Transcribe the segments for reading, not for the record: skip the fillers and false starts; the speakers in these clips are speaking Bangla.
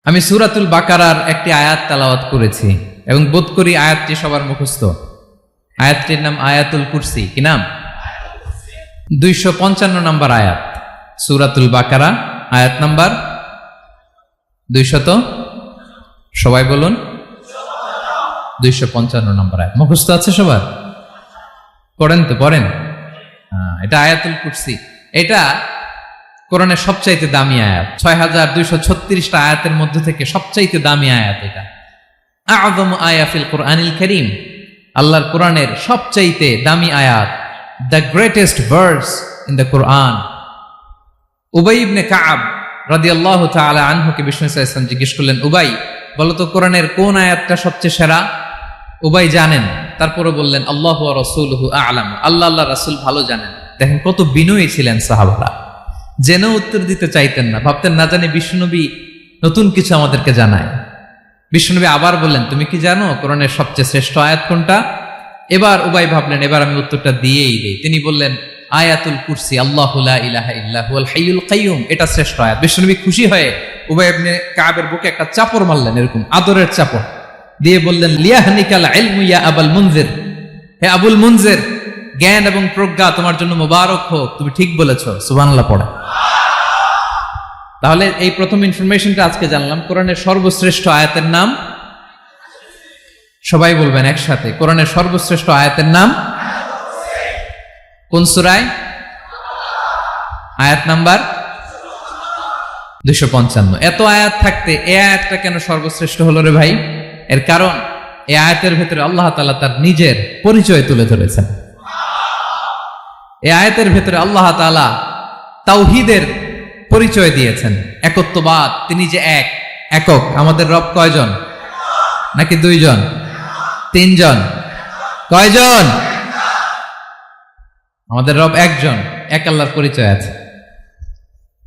আমি সূরাতুল বাকারার একটি আয়াত তেলাওয়াত করেছি এবং বোধ করি আয়াতটি সবার মুখস্থ। আয়াতটির নাম আয়াতুল কুরসি। কি নাম? 255 নম্বর আয়াত, সূরাতুল বাকারা, আয়াত নাম্বার 200। সবাই বলুন, 255 নম্বর আয়াত। মুখস্থ আছে সবার? পড়েন তো, পড়েন। এটা আয়াতুল কুরসি। এটা কোরআনের সবচাইতে দামি আয়াত। 6236টা আয়াতের মধ্যে থেকে সবচাইতে দামি আয়াত এটা। আযম আয়া ফিল কুরআনিল কারীম, আল্লাহর কোরআনের সবচাইতে দামি আয়াত, the greatest verse in the Quran. Ubayy ibn Kaab রাদিয়াল্লাহু তাআলা আনহুকে বিষ্ণু সাল্লাল্লাহু আলাইহি ওয়াসাল্লাম জিজ্ঞেস করলেন, উবাই বলো তো কোরআনের কোন আয়াতটা সবচেয়ে সেরা? উবাই জানেন, তারপরে বললেন আল্লাহু ওয়া রাসূলুহু আ'লাম, আল্লাহ রাসূল ভালো জানেন। দেখেন কত বিনয়ী ছিলেন সাহাবারা, জেনেও উত্তর দিতে চাইতেন না, ভাবতেন না জানি বিষ্ণুনবী নতুন কিছু আমাদেরকে জানায়। বিষ্ণুনবী আবার বললেন, তুমি কি জানো কোরআনের সবচেয়ে শ্রেষ্ঠ আয়াত কোনটা? এবার উবাই ভাবলেন এবার আমি উত্তরটা দিয়েই দেই। তিনি বললেন আয়াতুল কুরসি, আল্লাহু লা ইলাহা ইল্লা হুয়াল হাইয়ুল কাইয়ুম, এটা শ্রেষ্ঠ আয়াত। বিষ্ণুনবী খুশি হয়ে উবাই ইবনে কাবের বুকে একটা চাপড় মারলেন, এরকম আদরের চাপড় দিয়ে বললেন, লিয়াহনিকাল ইলমু ইয়া আবুল মুনজির, হে আবুল মুনজির, জ্ঞান এবং প্রজ্ঞা তোমার জন্য মোবারক হোক, তুমি ঠিক বলেছো। সুবহানাল্লাহ পড়ে। তাহলে এই প্রথম ইনফরমেশনটা আজকে জানলাম, কোরআনের সর্বশ্রেষ্ঠ আয়াতের নাম, সবাই বলবেন একসাথে, কোরআনের সর্বশ্রেষ্ঠ আয়াতের নাম কোন সূরায়? আয়াত নাম্বার 255। এত আয়াত থাকতে এই আয়াতটা কেন সর্বশ্রেষ্ঠ হলো রে ভাই? এর কারণ এই আয়াতের ভেতরে আল্লাহ তাআলা তার নিজের পরিচয় তুলে ধরেছেন। এই আয়াতের ভেতরে আল্লাহ তাআলা তাওহীদের পরিচয় দিয়েছেন, একত্ববাদ, তিনি যে একক। আমাদের রব কয়জন? নাকি দুইজন, তিনজন? কয়জন? আমাদের রব একজন, এক আল্লাহর পরিচয় আছে।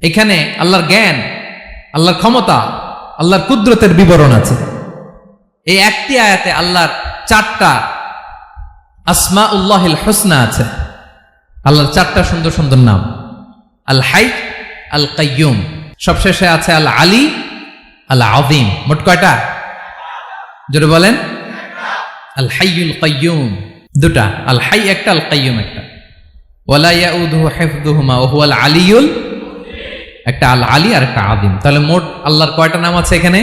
এখানে আল্লাহর জ্ঞান, আল্লাহর ক্ষমতা, আল্লাহর কুদরতের বিবরণ আছে। এই একটি আয়াতে আল্লাহর 4টা আসমাউল্লাহিল হুসনা আছে, আল্লাহর 4টা সুন্দর সুন্দর নাম। আল হাই, আল কাইয়ুম, সবশেষে আছে আল আলী, আল আযীম। মোট কয়টা? জোরে বলেন। আল হাইয়ুল কাইয়ুম দুটা, আল হাই একটা, আল কাইয়ুম একটা। ওয়ালা ইয়াউদুহু হিফযুহুমা ওয়া হুয়াল আলিয়ুল, একটা আল আলী আর একটা আযীম। তাহলে মোট আল্লাহর কয়টা নাম আছে এখানে?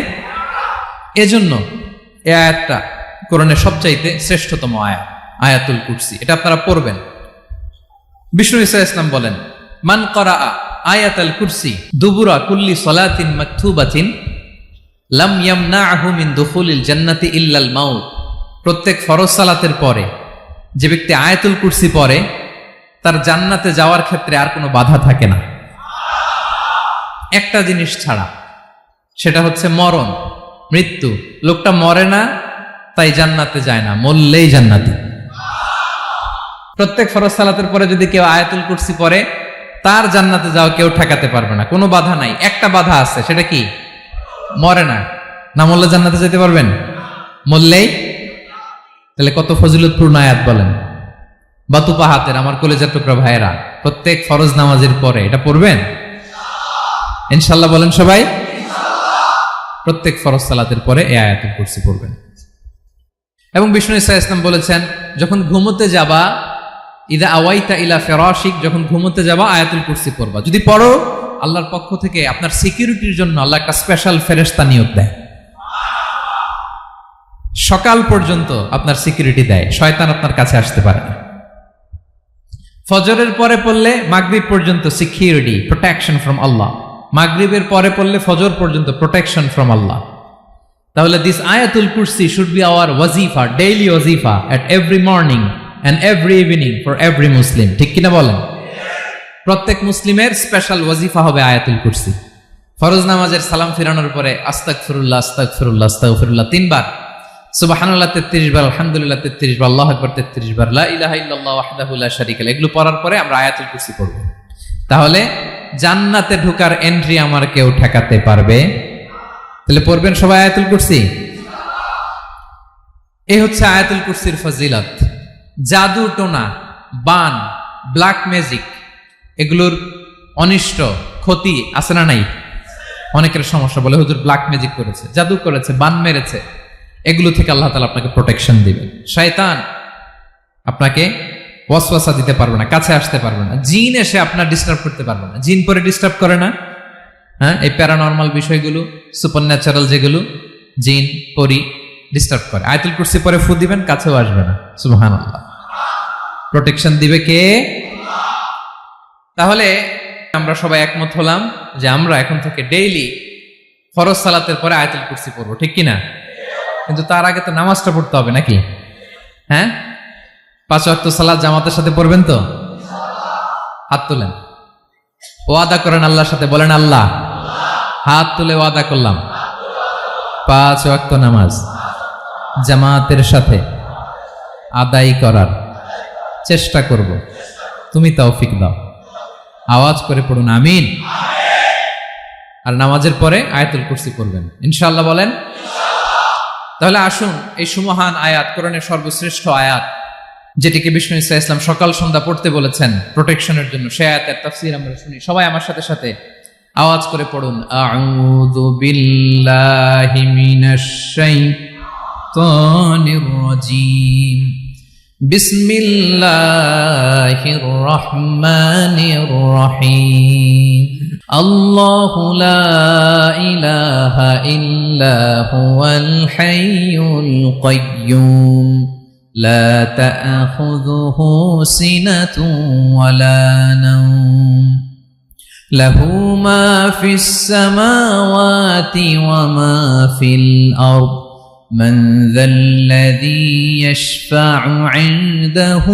এজন্য এই আয়াতটা কোরআনের সবচাইতে শ্রেষ্ঠতম আয়াত, আয়াতুল কুরসি। এটা আপনারা পড়বেন। বিষ্ণু ঈসা ইসলাম বলেন, মান করাআ আয়াতুল কুরসি দুবুরা কুল্লি সালাতিন মাকতুবাতিন লাম ইয়ামনাহু মিন দুখুলিল জান্নাতি ইল্লাল মাউত। প্রত্যেক ফরজ সালাতের পরে যে ব্যক্তি আয়াতুল কুরসি পড়ে তার জান্নাতে যাওয়ার ক্ষেত্রে আর কোনো বাধা থাকে না, একটা জিনিস ছাড়া, সেটা হচ্ছে মরণ, মৃত্যু। লোকটা মরে না তাই জান্নাতে যায় না, মরলেই জান্নাতি। প্রত্যেক ফরজ সালাতের পরে যদি কেউ আয়াতুল কুরসি পড়ে তার জান্নাতে যাওয়া কেউ ঠেকাতে পারবে না, কোনো বাধা নাই। একটা বাধা আছে, সেটা কি? মরে না। না মরলে জান্নাতে যেতে পারবেন? মরলেই। তাহলে কত ফজিলতপূর্ণ আয়াত বলেন। বাতুপা হাতের আমার কলেজার টুকরা ভাইয়েরা, প্রত্যেক ফরজ নামাজের পরে এটা পড়বেন ইনশাআল্লাহ। বলেন সবাই, প্রত্যেক ফরজ সালাতের পরে এই আয়াতুল কুরসি পড়বেন। এবং বিষ্ণু ঈসা ইসলাম বলেছেন, যখন ঘুমোতে যাবা, ইদা আওয়াইতা ইলা ফিরাশিক, যখন ঘুমোতে যাবা আয়াতুল কুরসি পড়বা। যদি পড়ো, আল্লাহর পক্ষ থেকে আপনার সিকিউরিটির জন্য আল্লাহ একটা স্পেশাল ফেরেশতা নিয়োগ দেয়। সকাল পর্যন্ত আপনার সিকিউরিটি দেয়, শয়তান আপনার কাছে আসতে পারে না। ফজরের পরে পড়লে মাগরিব পর্যন্ত সিকিউরিটি, প্রোটেকশন ফ্রম আল্লাহ। মাগরিবের পরে পড়লে ফজর পর্যন্ত প্রোটেকশন ফ্রম আল্লাহ। তাহলে দিস আয়াতুল কুরসি শুড বি আওয়ার ওয়াজিফা, ডেইলি ওয়াজিফা, at every morning and every evening for every Muslim. ঠিক কিনা বলেন? প্রত্যেক মুসলিমের স্পেশাল ওয়াজিফা হবে আয়াতুল কুরসি। ফরজ নামাজের সালাম ফিরানোর পরে আস্তাগফিরুল্লাহ আস্তাগফিরুল্লাহ আস্তাগফিরুল্লাহ 3 বার, সুবহানাল্লাহ 33 বার, আলহামদুলিল্লাহ 33 বার, আল্লাহু আকবার 33 বার, লা ইলাহা ইল্লাল্লাহ ওয়াহদাহু লা শারীকা লাহু। এগুলো পড়ার পরে আমরা আয়াতুল কুরসি পড়ব। তাহলে জান্নাতে ঢোকার এন্ট্রি আমার কেউ ঠেকাতে পারবে? তাহলে পড়বেন সবাই আয়াতুল কুরসি। এই হচ্ছে আয়াতুল কুরসির ফজিলত। জাদু টোনা, বান, ব্ল্যাক ম্যাজিক, এগুলোর অনিষ্ট ক্ষতি আছে না নাই? অনেকের সমস্যা, বলে হুজুর ব্ল্যাক ম্যাজিক করেছে, জাদু করেছে, বান মেরেছে। এগুলো থেকে আল্লাহ তাআলা আপনাকে প্রোটেকশন দিবেন। শয়তান আপনাকে ওয়াসওয়াসা দিতে পারবে না, কাছে আসতে পারবে না। জিন এসে আপনার ডিস্টার্ব করতে পারবে না। জিন পরে ডিস্টার্ব করে না? হ্যাঁ, এই প্যারানরমাল বিষয়গুলো, সুপার ন্যাচারাল যেগুলো, জিন পরি ডিস্টার্ব করে। আয়াতুল কুরসি পরে ফু দিবেন, কাছেও আসবে না। সুবহানাল্লাহ। প্রোটেকশন দিবে কে? তাহলে আমরা সবাই একমত হলাম যে আমরা এখন থেকে ডেইলি ফরজ সালাতের পরে আয়াতুল কুরসি পড়বো, ঠিক কিনা? কিন্তু তার আগে তো নামাজটা পড়তে হবে নাকি? হ্যাঁ, 5 ওয়াক্ত সালাত জামাতের সাথে পড়বেন তো? হাত তুলেন, ওয়াদা করেন আল্লাহর সাথে, বলেন আল্লাহ, হাত তুলে ওয়াদা করলাম 5 ওয়াক্ত নামাজ জামাতের সাথে আদায় করার চেষ্টা করব, তুমি তৌফিক দাও। আওয়াজ করে পড়ুন আমিন। আর নামাজের পরে আয়াতুল কুরসি পড়বেন ইনশাআল্লাহ, বলেন। তাহলে আসুন এই সুমহান আয়াত, কোরআনের সর্বশ্রেষ্ঠ আয়াত, যেটিকে বিষ্ণু ঈসা ইসলাম সকাল সন্ধ্যা পড়তে বলেছেন প্রোটেকশনের জন্য, সে আয়াতের তাফসীর আমরা শুনি। সবাই আমার সাথে সাথে আওয়াজ করে পড়ুন, আউযু বিল্লাহি মিনাশ শাইতানির রাজীম, বিসমিল্লাহির রহমানির রহিম। আল্লাহু লা ইলাহা ইল্লা হুয়াল হাইয়ুল কাইয়্যুম, لا تأخذه سنة ولا نوم، له ما في السماوات وما في الأرض، من ذا الذي يشفع عنده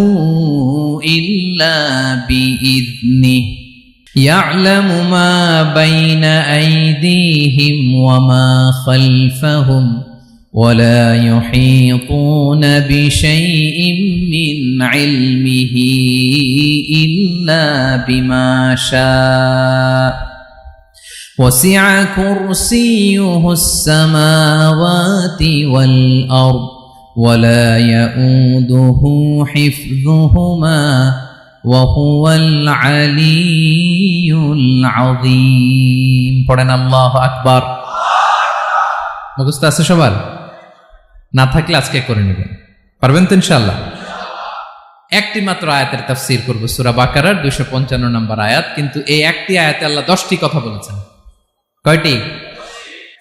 إلا بإذنه، يعلم ما بين أيديهم وما خلفهم، ولا يحيطون بشيء من علمه إلا بما شاء، وسع كرسيه السماوات والأرض، ولا يؤوده حفظهما، وهو العلي العظيم। পড়েন আল্লাহু আকবার। মুখস্থ আছে সবার? না থাকলে আজকে করে নেবেন, পারবেন তো ইনশাআল্লাহ। একটি মাত্র আয়াতের তাফসীর করব, সূরা বাকারার 255 নম্বর আয়াত। কিন্তু এই একটি আয়াতে আল্লাহ 10টি কথা বলেছেন। কয়টি?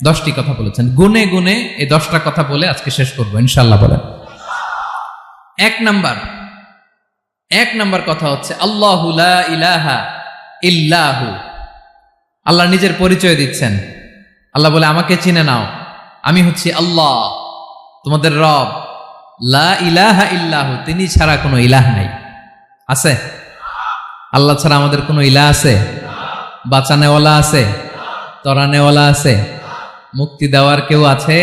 10টি কথা বলেছেন। গুনে গুনে এই 10টা কথা বলে আজকে শেষ করব ইনশাআল্লাহ, বলেন। এক নাম্বার কথা হচ্ছে আল্লাহু লা ইলাহা ইল্লাহু। আল্লাহ নিজের পরিচয় দিচ্ছেন। আল্লাহ বলে, আমাকে চিনে নাও, আমি হচ্ছি আল্লাহ, তোমাদের রব। লা ইলাহা ইল্লাহু, তিনি ছাড়া কোনো ইলাহ নাই। আছে? আল্লাহ ছাড়া আমাদের কোনো ইলাহ আছে? বাঁচানেওয়ালা আছে? তরানেওয়ালা আছে? মুক্তি দেওয়ার কেউ আছে?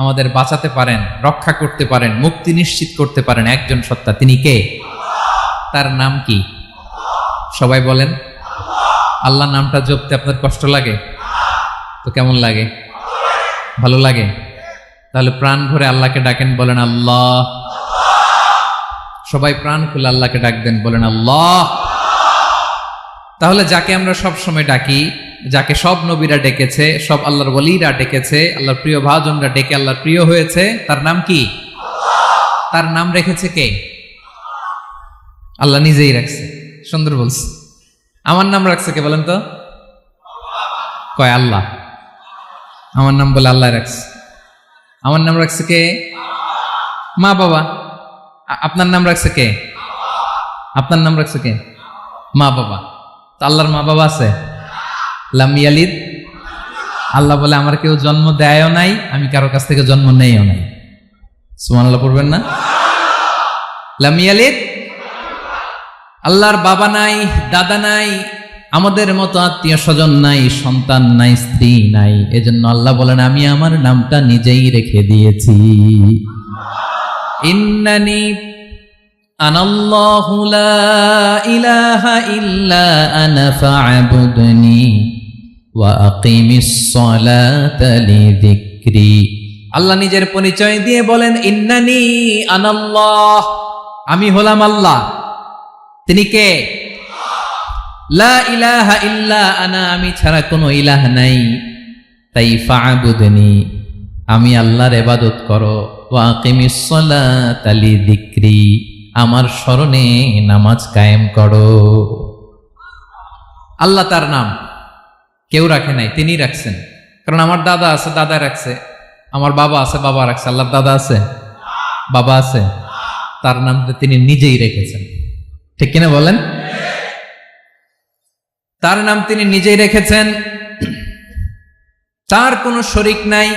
আমাদের বাঁচাতে পারেন, রক্ষা করতে পারেন, মুক্তি নিশ্চিত করতে পারেন একজন সত্তা। তিনি কে? তার নাম কি? সবাই বলেন। আল্লাহ নামটা জপতে আপনার কষ্ট লাগে তো কেমন লাগে? ভালো লাগে? তাহলে প্রাণ ভরে আল্লাহকে ডাকেন, বলেন আল্লাহ। সবাই প্রাণ খুলে আল্লাহকে ডাক দেন, বলেন আল্লাহ। তাহলে যাকে আমরা সব সময় ডাকি, যাকে সব নবীরা ডেকেছে, সব আল্লাহর ওয়ালিরা ডেকেছে, আল্লাহর প্রিয় ভাজনরা ডেকে আল্লাহর প্রিয় হয়েছে, তার নাম কি? তার নাম রেখেছে কে? আল্লাহ নিজেই রাখছে। সুন্দর বলছে। আমার নাম রাখছে কে বলেন তো? কয় আল্লাহ। আমার নাম বলে আল্লাহ রাখছে। আমার নাম রাখছে কে? মা বাবা। আপনার নাম রাখছে কে? আপনার নাম রাখছে কে? মা বাবা। তো আল্লাহর মা বাবা আছে? লাম ইয়ালিদ। আল্লাহ বলে, আমার কেউ জন্ম দেয়ও নাই, আমি কারো কাছ থেকে জন্ম নেইও নাই। সুবহানাল্লাহ পড়বেন না? লাম ইয়ালিদ। আল্লাহর বাবা নাই, দাদা নাই, আমাদের মতো আত্মীয় স্বজন নাই, সন্তান নাই, স্ত্রী নাই। এজন্য আল্লাহ বলেন, আমি আমার নামটা নিজেই রেখে দিয়েছি। ইন্নানি আনাল্লাহু লা ইলাহা ইল্লা আনা ফা'বুদনি ওয়া আকিমিস সালাতা লিযিকরি। আল্লাহ নিজের পরিচয় দিয়ে বলেন, ইন্নানি আনাল্লাহ, আমি হলাম আল্লাহ। তিনি কে? লা ইলাহা ইল্লা আনা, আমি ছাড়া কোনো ইলাহ নাই, তাই ফা'বুদনি, আমি আল্লাহর ইবাদত করো, ওয়া আকিমিস সালাতা লিযিকরি, আমার স্মরণে নামাজ কায়েম করো। আল্লাহ তার নাম কেউ রাখে নাই, তিনি রাখছেন। কারণ আমার দাদা আছে, দাদা রাখছে, আমার বাবা আছে, বাবা রাখছে। আল্লাহর দাদা আছে, বাবা আছে, তার নাম তিনি নিজেই রেখেছেন। ঠিক কিনা বলেন? তার নাম তিনি নিজেই রেখেছেন। তার কোনো শরীক নাই,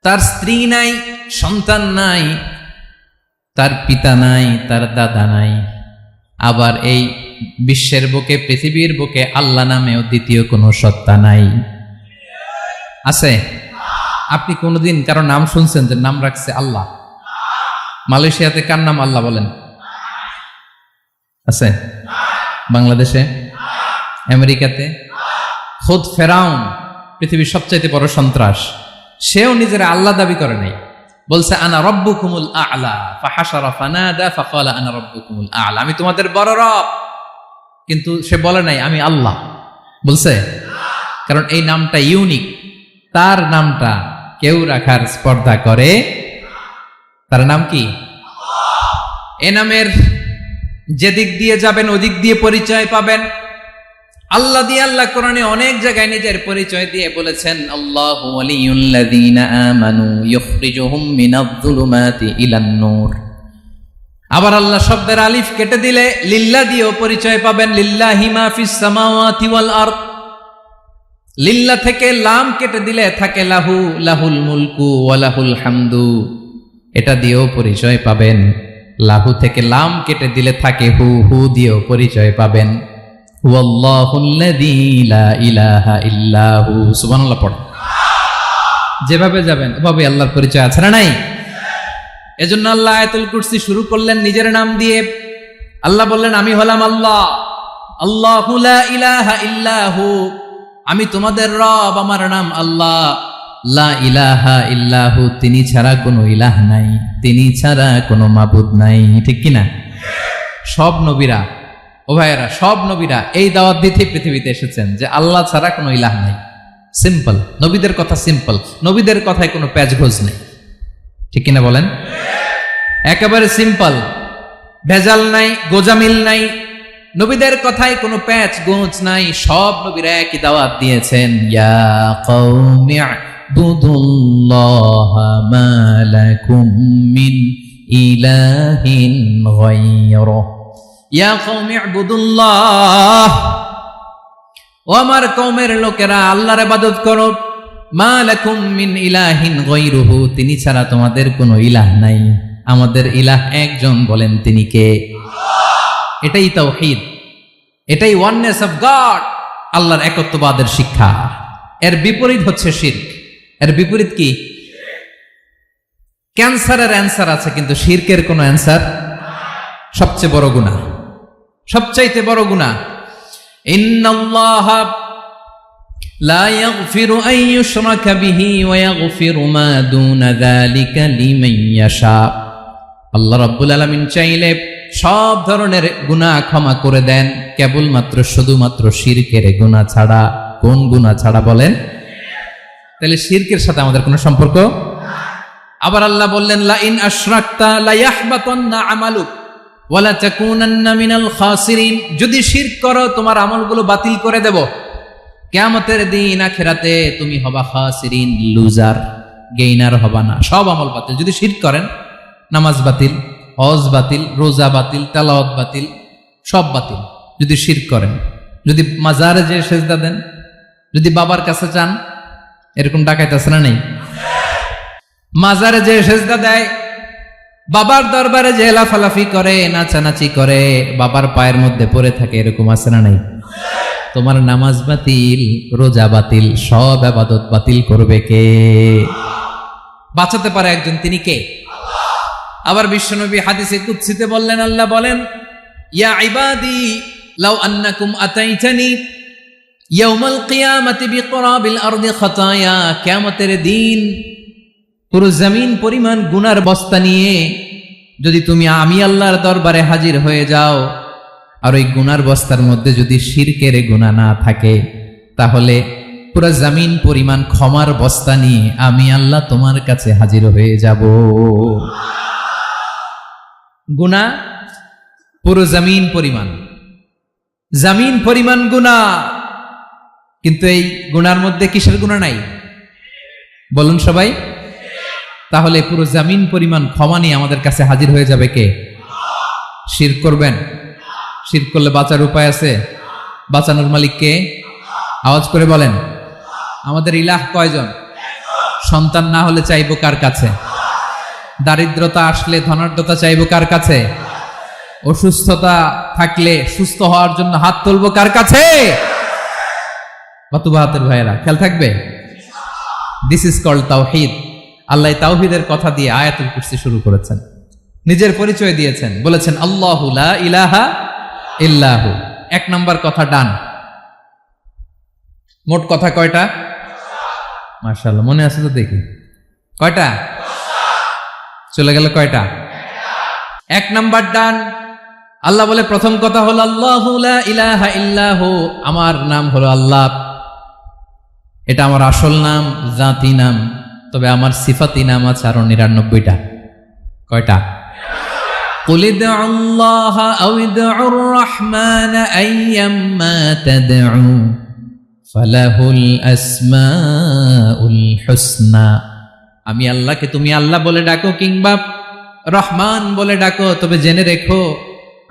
তার স্ত্রী নাই, সন্তান নাই, তার পিতা নাই, তার দাদা নাই। আবার এই বিশ্বের বুকে, পৃথিবীর বুকে আল্লাহ নামেও দ্বিতীয় কোনো সত্তা নাই। আছে? আপনি কোনোদিন কারো নাম শুনছেন যে নাম রাখছে আল্লাহ? মালয়েশিয়াতে কার নাম আল্লাহ বলেন? আছে? বাংলাদেশে? আমেরিকাতে? খুদ ফেরাউন, পৃথিবীর সবচাইতে বড় সন্ত্রাস, সেও নিজের আল্লাহ দাবি করে নাই। বলছে আনা রব্বুকুমুল আ'লা, ফাহাশারা ফানাদা ফাকালা আনা রব্বুকুমুল আ'লা, আমি তোমাদের বড় রব। কিন্তু সে বলে নাই আমি আল্লাহ, বলছে? কারণ এই নামটা ইউনিক, তার নামটা কেউ রাখার স্পর্ধা করে। তার নাম কি? এ নামের যেদিক দিয়ে যাবেন ওদিক দিয়ে পরিচয় পাবেন। আল্লাহ দিয়ে আল্লাহ কোরআনে অনেক জায়গায় নিজের পরিচয় দিয়ে বলেছেন, আল্লাহু ওয়ালিয়ুল্লাযীনা আমানু ইখরিজুহুম মিনায-যুলুমাতি ইলান-নূর। আবার আল্লাহ শব্দের আলিফ কেটে দিলে লিল্লাহ দিয়েও পরিচয় পাবেন। লিল্লাহি মা ফিস সামাওয়াতি ওয়াল আরদ। লিল্লাহ থেকে লাম কেটে দিলে থাকে লাহু, লাহুল মুলকু ওয়া লাহুল হামদু, এটা দিয়েও পরিচয় পাবেন। লাহু থেকে লাম কেটে দিলে থাকে হু, হু দিয়েও পরিচয় পাবেন। হুয়াল্লাহুল্লাযী লা ইলাহা ইল্লা হু। সুবহানাল্লাহ পড়ো। যেভাবে যাবেন ওভাবে আল্লাহর পরিচয় আছে না নাই? এজন্য আল্লাহ আয়াতুল কুরসি শুরু করলেন নিজের নাম দিয়ে। আল্লাহ বললেন আমি হলাম আল্লাহ, আল্লাহু লা ইলাহা ইল্লা হু, আমি তোমাদের রব, আমার নাম আল্লাহ। লা ইলাহা ইল্লা হু, তিনি ছাড়া কোনো ইলাহ নাই, তিনি ছাড়া কোনো মাবুদ নাই। ঠিক কিনা? সব নবীরা, ও ভাইয়েরা, সব নবীরা এই দাওয়াত দিতে পৃথিবীতে এসেছেন যে আল্লাহ ছাড়া কোনো ইলাহ নাই। সিম্পল, নবীদের কথা সিম্পল, নবীদের কথায় কোনো প্যাচগোজ নেই। ঠিক কিনা বলেন? একেবারে সিম্পল, ভেজাল নাই, গোজামিল নাই, নবীদের কথায় কোনো প্যাচ গোজ নাই। সব নবীরা একই দাওয়াত দিয়েছেন, ইয়া কওমি ইবুদুল্লাহা মা লাকুম মিন ইলাহিন গায়রুহু, ইয়া কওমি ইবুদুল্লাহ, ও আমার কওমের লোকেরা আল্লাহর ইবাদত করো। মা লাকুম মিন ইলাহিন গায়রুহু, তিনি ছাড়া তোমাদের কোনো ইলাহ নাই। আমাদের ইলাহ একজন, বলেন তিনি কে? এটাই তাওহীদ, এটাই ওয়াননেস অফ গড, আল্লাহর একত্ববাদের শিক্ষা। এর বিপরীত হচ্ছে শিরক। এর বিপরীত কি? ক্যান্সারের অ্যান্সার আছে কিন্তু শিরকের কোনো অ্যান্সার। সবচেয়ে বড় গুনাহ, সবচাইতে বড় গুনাহ। ইন্নাল্লাহা লা ইয়াগফিরু আন ইউশরাকা বিহি ওয়া ইয়াগফিরু মা দুনা যালিকা লিমান ইয়াশা। আল্লাহ রাব্বুল আলামিন চাইলে সব ধরনের গুনাহ ক্ষমা করে দেন, কেবলমাত্র শুধুমাত্র শিরকের গুনাহ ছাড়া। কোন গুনাহ ছাড়া বলেন? তাহলে শিরকের সাথে আমাদের কোনো সম্পর্ক। আবার আল্লাহ বললেন, লা ইন আশরাকতা লা ইয়াহবাতান্না আমালুক ওয়া লা তাকুনান্না মিনাল খাসিরিন, যদি শিরক করো তোমার আমলগুলো বাতিল করে দেব, কিয়ামতের দিন আখিরাতে তুমি হবা খাসিরিন, লুজার, গেইনার হবা না। সব আমল বাতিল যদি শিরক করেন। নামাজ বাতিল, হজ বাতিল, রোজা বাতিল, তেলাওয়াত বাতিল, সব বাতিল যদি শিরক করেন। যদি মাজারে যে সেজদা দেন, যদি বাবার কাছে চান, এরকম ডাকাইত আছে না নেই? মাজারে যে সেজদা দেয়, বাবার দরবারে যে লাফালাফি করে, নাচানাচি করে, বাবার পায়ের মধ্যে পড়ে থাকে, এরকম আছে না নেই? তোমার নামাজ বাতিল, রোজা বাতিল, সব ইবাদত বাতিল করবে কে? বাঁচাতে পারে একজন, তিনি কে? আবার বিশ্বনবী হাদিসে কুদসিতে বললেন, আল্লাহ বলেন, ইয়া ইবাদি লাউ আন্নাকুম আতাইতানি ইয়াউমাল কিয়ামাতি বিকরাবিল আরদি খাতায়া, কিয়ামতের দিন পুরো জমিন পরিমাণ গুনার বস্তা নিয়ে যদি তুমি আমি আল্লাহর দরবারে হাজির হয়ে যাও, আর ওই গুনার বস্তার মধ্যে যদি শিরকের গুনাহ না থাকে, তাহলে পুরো জমিন পরিমাণ ক্ষমার বস্তা নিয়ে আমি আল্লাহ তোমার কাছে হাজির হয়ে যাব। গুনাহ পুরো জমিন পরিমাণ গুনাহ, কিন্তু এই গুনার মধ্যে কিসের গুনাহ নাই? বলুন সবাই। তাহলে পুরো জমিন পরিমাণ ক্ষমা নিয়ে আমাদের কাছে হাজির হয়ে যাবে কে? শিরক করবেন? শিরক করলে বাঁচার উপায় আছে? বাঁচানোর মালিক কে? আওয়াজ করে বলেন। আমাদের ইলাহ কয়জন? সন্তান না হলে চাইবো কার কাছে? দারিদ্রতা আসলে ধনাঢ্যতা চাইবো কার কাছে? অসুস্থতা থাকলে সুস্থ হওয়ার জন্য হাত তুলবো কার কাছে? বাতুবাহাতের ভাইয়েরা খেয়াল থাকবে। দিস ইজ কল্ড তাওহীদ। আল্লাহ তাওহীদের কথা দিয়ে আয়াতুল কুরসি শুরু করেছেন, নিজের পরিচয় দিয়েছেন, বলেছেন আল্লাহু লা ইলাহা ইল্লাহু। এক নাম্বার কথা ডান। মোট কথা কয়টা? মাশাআল্লাহ, মনে আছে তো দেখি। কয়টা? চলে গেল কয়টা? এক নাম্বার ডান। আল্লাহ বলে প্রথম কথা হলো আল্লাহু লা ইলাহা ইল্লাহু, আমার নাম হলো আল্লাহ। এটা আমার আসল নাম, জাতি নাম। তবে আমার সিফাতি নাম আছে আরো ৯৯টা। কয়টা? কুল ইদউল্লাহ আও ইদউর রহমান আইয়াম্মা তাদউ ফালাহুল আসমাউল হুসনা। আমি আল্লাহকে তুমি আল্লাহ বলে ডাকো কিংবা রহমান বলে ডাকো, তবে জেনে রেখো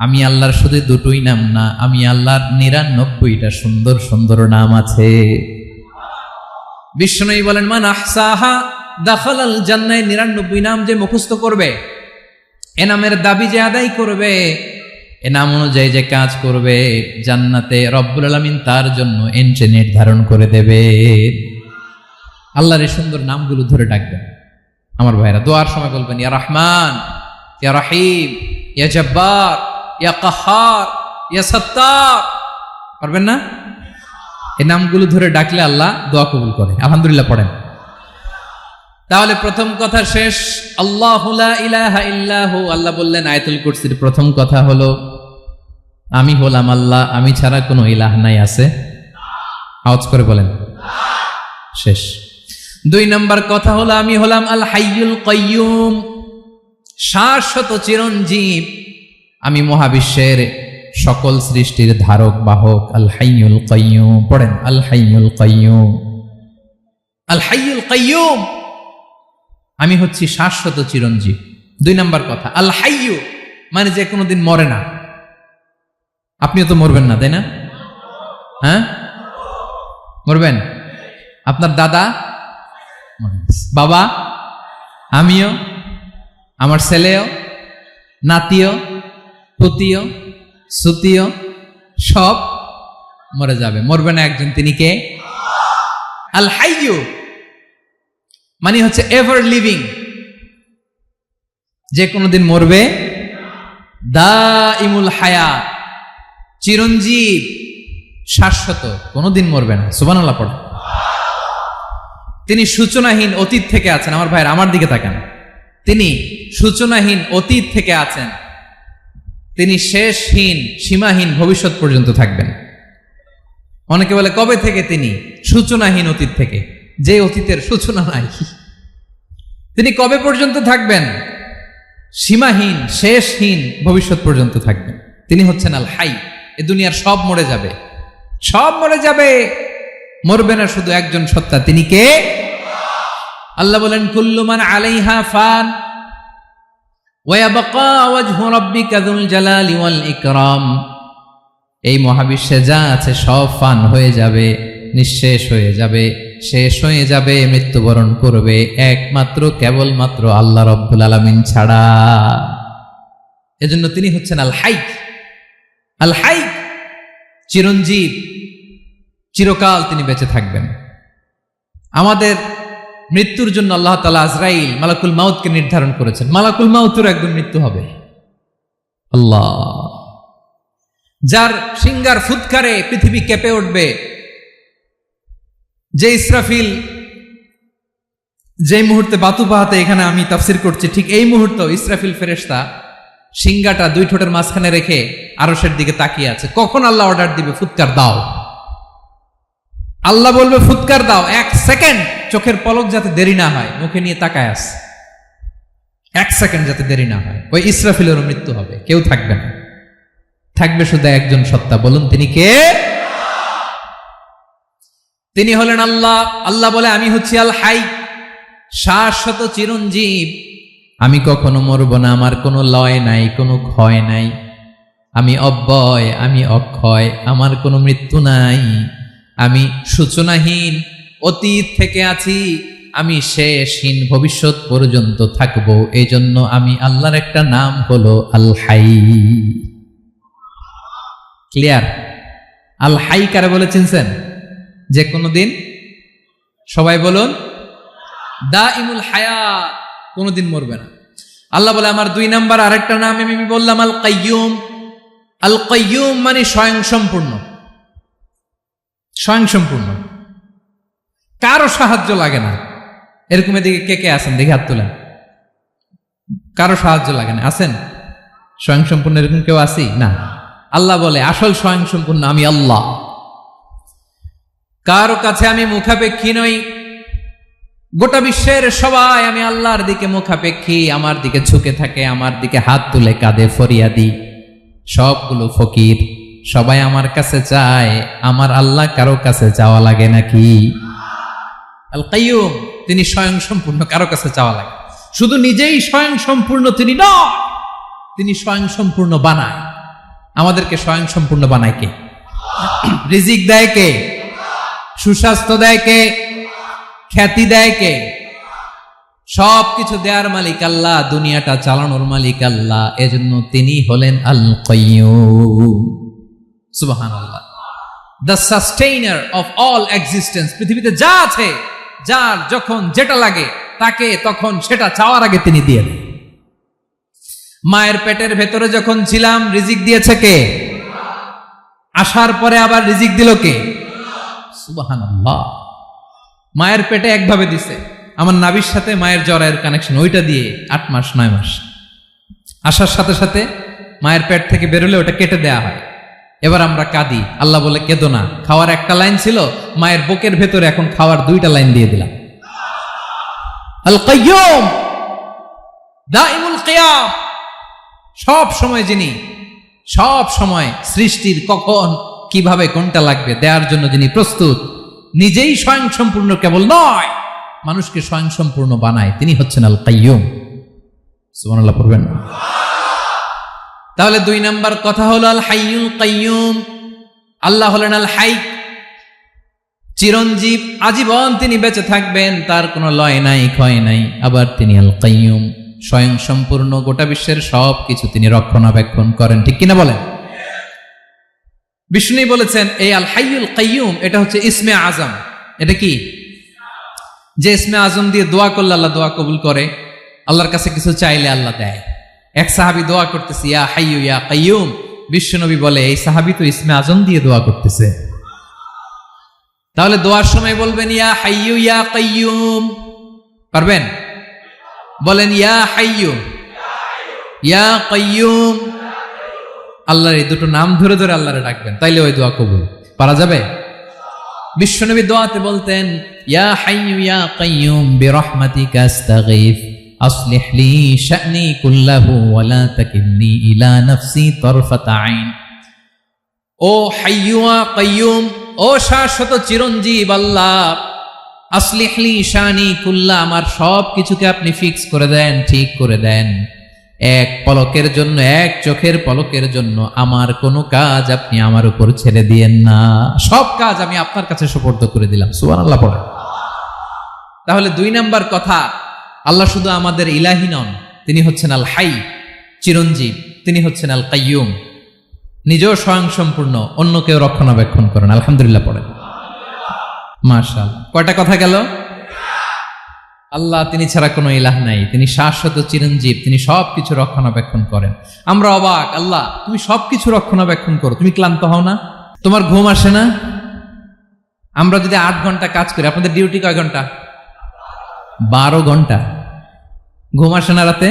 আমি আল্লাহর শুধু দুটোই নাম না, আমি আল্লাহর ৯৯টা সুন্দর সুন্দর নাম আছে। বিষ্ণুই বলেন মান আহসাহা দাখালাল জান্নাহ। ৯৯ নাম যে মুখস্থ করবে, এ নামের দাবি যে আদায় করবে, এ নাম অনুযায়ী যে কাজ করবে, জান্নাতে রব্বুল আলামিন তার জন্য এন্ট্রি নির্ধারণ করে দেবে। আল্লাহর এই সুন্দর নামগুলো ধরে ডাকবেন। আমার ভাইরা দোয়ার সময় বলবেন ইয়া রহমান, ইয়া রহিম, ইয়া জব্বার, ইয়া কাহ্হার, ইয়া সত্তার। পারবেন না? এই নামগুলো ধরে ডাকলে আল্লাহ দোয়া কবুল করে। আলহামদুলিল্লাহ পড়েন। তাহলে প্রথম কথা শেষ। আল্লাহু লা ইলাহা ইল্লাহু। আল্লাহ বললেন আয়াতুল কুরসির প্রথম কথা হলো আমি হলাম আল্লাহ, আমি ছাড়া কোনো ইলাহ নাই। আছে? আওয়াজ করে বলেন। শেষ। ২ নম্বর কথা হলো আমি হলাম আল হাইয়ুল কাইয়ুম, শাশ্বত চিরঞ্জীব। আমি মহাবিশ্বের সকল সৃষ্টির ধারক বাহক। আল হাইয়ুল কাইয়ুম। পড়েন আল হাইয়ুল কাইয়ুম। আল হাইয়ুল কাইয়ুম, আমি হচ্ছি শাশ্বত চিরঞ্জীব। ২ নম্বর কথা আল হাইয়ু, মানে যে কোনোদিন মরে না। আপনিও তো মরবেন না, তাই না? হ্যাঁ, মরবেন। আপনার দাদা, বাবা, আমিও, আমার ছেলেও, নাতিও, পুতিও, সুতিও সব মরে যাবে। মরবে না একজন, তিনি কে? আল হাইয়ু মানে হচ্ছে এভার লিভিং, যে কোনোদিন মরবে। দাইমুল হায়াত, চিরঞ্জীব, শাশ্বত, কোনোদিন মরবে না। সুবহানাল্লাহ পড়ে। তিনি সূচনাহীন অতীত থেকে আছেন। আমার ভাইয়ের আমার দিকে তাকান। তিনি সূচনাহীন অতীত থেকে আছেন। তিনি শেষহীন সীমাহীন ভবিষ্যৎ পর্যন্ত থাকবেন। অনেকে বলে কবে থেকে? তিনি সূচনাহীন অতীত থেকে, যে অতীতের সূচনা নাই। তিনি কবে পর্যন্ত থাকবেন? সীমাহীন শেষহীন ভবিষ্যৎ পর্যন্ত থাকবেন। তিনি হচ্ছেন আল হাই। এ দুনিয়ার সব মরে যাবে, সব মরে যাবে, মরবে না শুধু একজন সত্তা। তিনি কে? আল্লাহ বলেন কুল্লু মান আলাইহা ফান ওয়া ইয়াবকা ওয়াজহু রাব্বিকা যুল জালালি ওয়াল ইকরাম। এই মহাবিশ্বে যা আছে সব ফান হয়ে যাবে, নিঃশেষ হয়ে যাবে, শেষ হয়ে যাবে, মৃত্যুবরণ করবে একমাত্র কেবলমাত্র আল্লাহ রব্বুল আলামিন ছাড়া। এজন্য তিনি হচ্ছেন আল হাই। আল হাই, চিরঞ্জীব, চিরকাল তিনি বেঁচে থাকবেন। আমাদের মৃত্যুর জন্য আল্লাহ তাআলা আজরাইল মালাকুল মাউতকে নির্ধারণ করেছেন। মালাকুল মাউতের একদিন মৃত্যু হবে। আল্লাহ, যার সিংগার ফুৎকারে পৃথিবী কেঁপে উঠবে, যে ইসরাফিল যে মুহূর্তে বাতু পাহাতে এখানে আমি তাফসির করছি, ঠিক এই মুহূর্তে ইসরাফিল ফেরেশতা সিংগাটা দুই ঠোঁটের মাঝখানে রেখে আরশের দিকে তাকিয়ে আছে। কখন আল্লাহ অর্ডার দিবে ফুৎকার দাও, আল্লাহ বলবে ফুৎকার দাও, 1 সেকেন্ড চোখের পলক যাতে দেরি না হয়, মুখে নিয়ে তাকায় আছে, 1 সেকেন্ড যাতে দেরি না হয়। ওই ইসরাফিলেরও মৃত্যু হবে, কেউ থাকবে না, থাকবে শুধু একজন সত্তা। বলুন তিনি কে? তিনি হলেন আল্লাহ। আল্লাহ বলে আমি হচ্ছি আল হাই, শাশ্বত চিরঞ্জীব, আমি কখনো মরব না, আমার কোনো লয় নাই, কোনো ক্ষয় নাই, আমি অব্যয়, আমি অক্ষয়, আমার কোনো মৃত্যু নাই, আমি সূচনাহীন, অতীত থেকে আছি, আমি শেষহীন, ভবিষ্যৎ পর্যন্ত থাকবো। এই জন্য আমি আল্লাহর একটা নাম হলো আল হাই। ক্লিয়ার? আল হাই কারে বলে চিনছেন? যে কোনো দিন, সবাই বলুন, দাইমুল হায়াত, কোনোদিন মরবে না। আল্লাহ বলে আমার 2 নাম্বার আরেকটা নাম আমি বললাম আল কাইয়ুম। আল কাইয়ুম মানে স্বয়ং সম্পূর্ণ, স্বয়ং সম্পূর্ণ, কারো সাহায্য লাগে না। এরকম এদিকে কে কে আছেন দেখি হাত তোলেন। কারো সাহায্য লাগে না, আছেন? স্বয়ং সম্পূর্ণ এরকম কেউ আছি না? আল্লাহ বলে আসল স্বয়ং সম্পূর্ণ আমি আল্লাহ। কারো কাছে আমি মুখাপেক্ষী নই, গোটা বিশ্বের সবাই আমি আল্লাহর দিকে মুখাপেক্ষী, আমার দিকে ঝুঁকে থাকে, আমার দিকে হাত তুলে কাঁধে ফরিয়াদি, সবগুলো ফকির, সবাই আমার কাছে চায়। আমার আল্লাহ কারো কাছে চাওয়া লাগে নাকি? আল কাইয়ুম, তিনি স্বয়ং সম্পূর্ণ, কারো কাছে চাওয়া লাগে। শুধু নিজেই স্বয়ং সম্পূর্ণ তিনি নয়, তিনি স্বয়ং সম্পূর্ণ বানায়। আমাদেরকে স্বয়ং সম্পূর্ণ বানায় কে? রিজিক দেয় কে? সুস্বাস্থ্য দেয় কে? খ্যাতি দেয় কে? সবকিছু দেয়ার মালিক আল্লাহ, দুনিয়াটা চালানোর মালিক আল্লাহ। এজন্য তিনি হলেন আল কাইয়ুম। সুবহানাল্লাহ। The sustainer of all existence. পৃথিবীতে যা আছে, যার যখন যেটা লাগে তাকে তখন সেটা চাওয়ার আগে তিনি দিয়ে দেন। মায়ের পেটের ভেতরে যখন ছিলাম রিজিক দিয়েছে কে? আসার পরে আবার রিজিক দিল কে? সুবহানাল্লাহ। মায়ের পেটে একভাবে দিছে, আমার নাভির সাথে মায়ের জরায়ের কানেকশন, ওইটা দিয়ে 8 মাস 9 মাস। আসার সাথে সাথে মায়ের পেট থেকে বেরোলে ওটা কেটে দেয়া হয়। এবার আমরা কাঁদি, আল্লাহ বলে কেঁদো না, খাওয়ার একটা লাইন ছিল, মায়ের বুকের ভেতরে এখন খাওয়ার 2টা লাইন দিয়ে দিলাম। আল কাইয়ুম, দাইমুল কিয়াম, সব সময় যিনি, সব সময় সৃষ্টির কখন কিভাবে কোনটা লাগবে দেওয়ার জন্য যিনি প্রস্তুত, নিজেই স্বয়ং সম্পূর্ণ কেবল নয়, মানুষকে স্বয়ং সম্পূর্ণ বানায়, তিনি হচ্ছেন আল কাইয়ুম। সুবহানাল্লাহ পড়বেন। তাহলে 2 নাম্বার কথা হলো আল হাইয়ুল কাইয়ুম। আল্লাহ হলেন আল হাই, চিরঞ্জীব, আজীবন তিনি বেঁচে থাকবেন, তার কোনো লয় নাই, ক্ষয় নাই। আবার তিনি আল কাইয়ুম, স্বয়ং সম্পূর্ণ, গোটা বিশ্বের সব কিছু তিনি রক্ষণাবেক্ষণ করেন। ঠিক কিনা বলেন? বিষ্ণু বলেছেন এই আল হাইয়ুল কাইয়ুম এটা হচ্ছে ইসমে আজম। এটা কি? যে ইসমে আজম দিয়ে দোয়া করলে আল্লাহ দোয়া কবুল করে, আল্লাহর কাছে কিছু চাইলে আল্লাহ দেয়। এক সাহাবী দোয়া করতেছে ইয়া হাইয়ু ইয়া কাইয়ুম, বিশ্বনবী বলে এই সাহাবী তো ইসমে আজম দিয়ে দোয়া করতেছে। তাহলে দোয়ার সময় বলবেন ইয়া হাইয়ু ইয়া কাইয়ুম, পারবেন? বলেন ইয়া হাইয়ু ইয়া কাইয়ুম। আল্লাহর এই দুটো নাম ধরে ধরে আল্লাহরে ডাকবেন, তাইলে ওই দোয়া কবুল। পারা যাবে? বিশ্বনবী দোয়াতে বলতেন ইয়া হাইয়ু ইয়া কাইয়ুম বিরহমাতিকা আস্তাগীথ আসলিহ লি শা'নি কুল্লাহু ওয়া লা তাকিলনি ইলা নাফসি তারফাতা আইন। ও হাইয়ু ওয়া কাইয়ুম, ও শাশ্বত চিরঞ্জীব আল্লাহ, আসলিহ লি শা'নি কুল্লাহ, আমার সব কিছুকে আপনি ফিক্স করে দেন, ঠিক করে দেন। এক পলকের জন্য, এক চোখের পলকের জন্য আমার কোনো কাজ আপনি আমার উপর ছেড়ে দিয়েন না, সব কাজ আমি আপনার কাছে সুপর্দ করে দিলাম। সুবহানাল্লাহ পড়ে। তাহলে 2 নাম্বার কথা, আল্লাহ শুধু আমাদের ইলাহি নন, তিনি হচ্ছেন আল হাই, চিরঞ্জীব, তিনি হচ্ছেন আল কাইয়ুম, নিজেও স্বয়ং সম্পূর্ণ, অন্যকেও রক্ষণাবেক্ষণ করেন। আলহামদুলিল্লাহ পড়েন। মাশাআল্লাহ। কয়টা কথা গেল? আল্লাহ তিনি ছাড়া কোনো ইলাহ নাই, তিনি শাশ্বত চিরঞ্জীব, তিনি সবকিছু রক্ষণাবেক্ষণ করেন। আমরা অবাক, আল্লাহ তুমি সবকিছু রক্ষণাবেক্ষণ করো, তুমি ক্লান্ত হও না? তোমার ঘুম আসে না? আমরা যদি 8 ঘন্টা কাজ করি, আপনাদের ডিউটি কয় ঘন্টা? 12 ঘন্টা। ঘুম আসে না রাতে?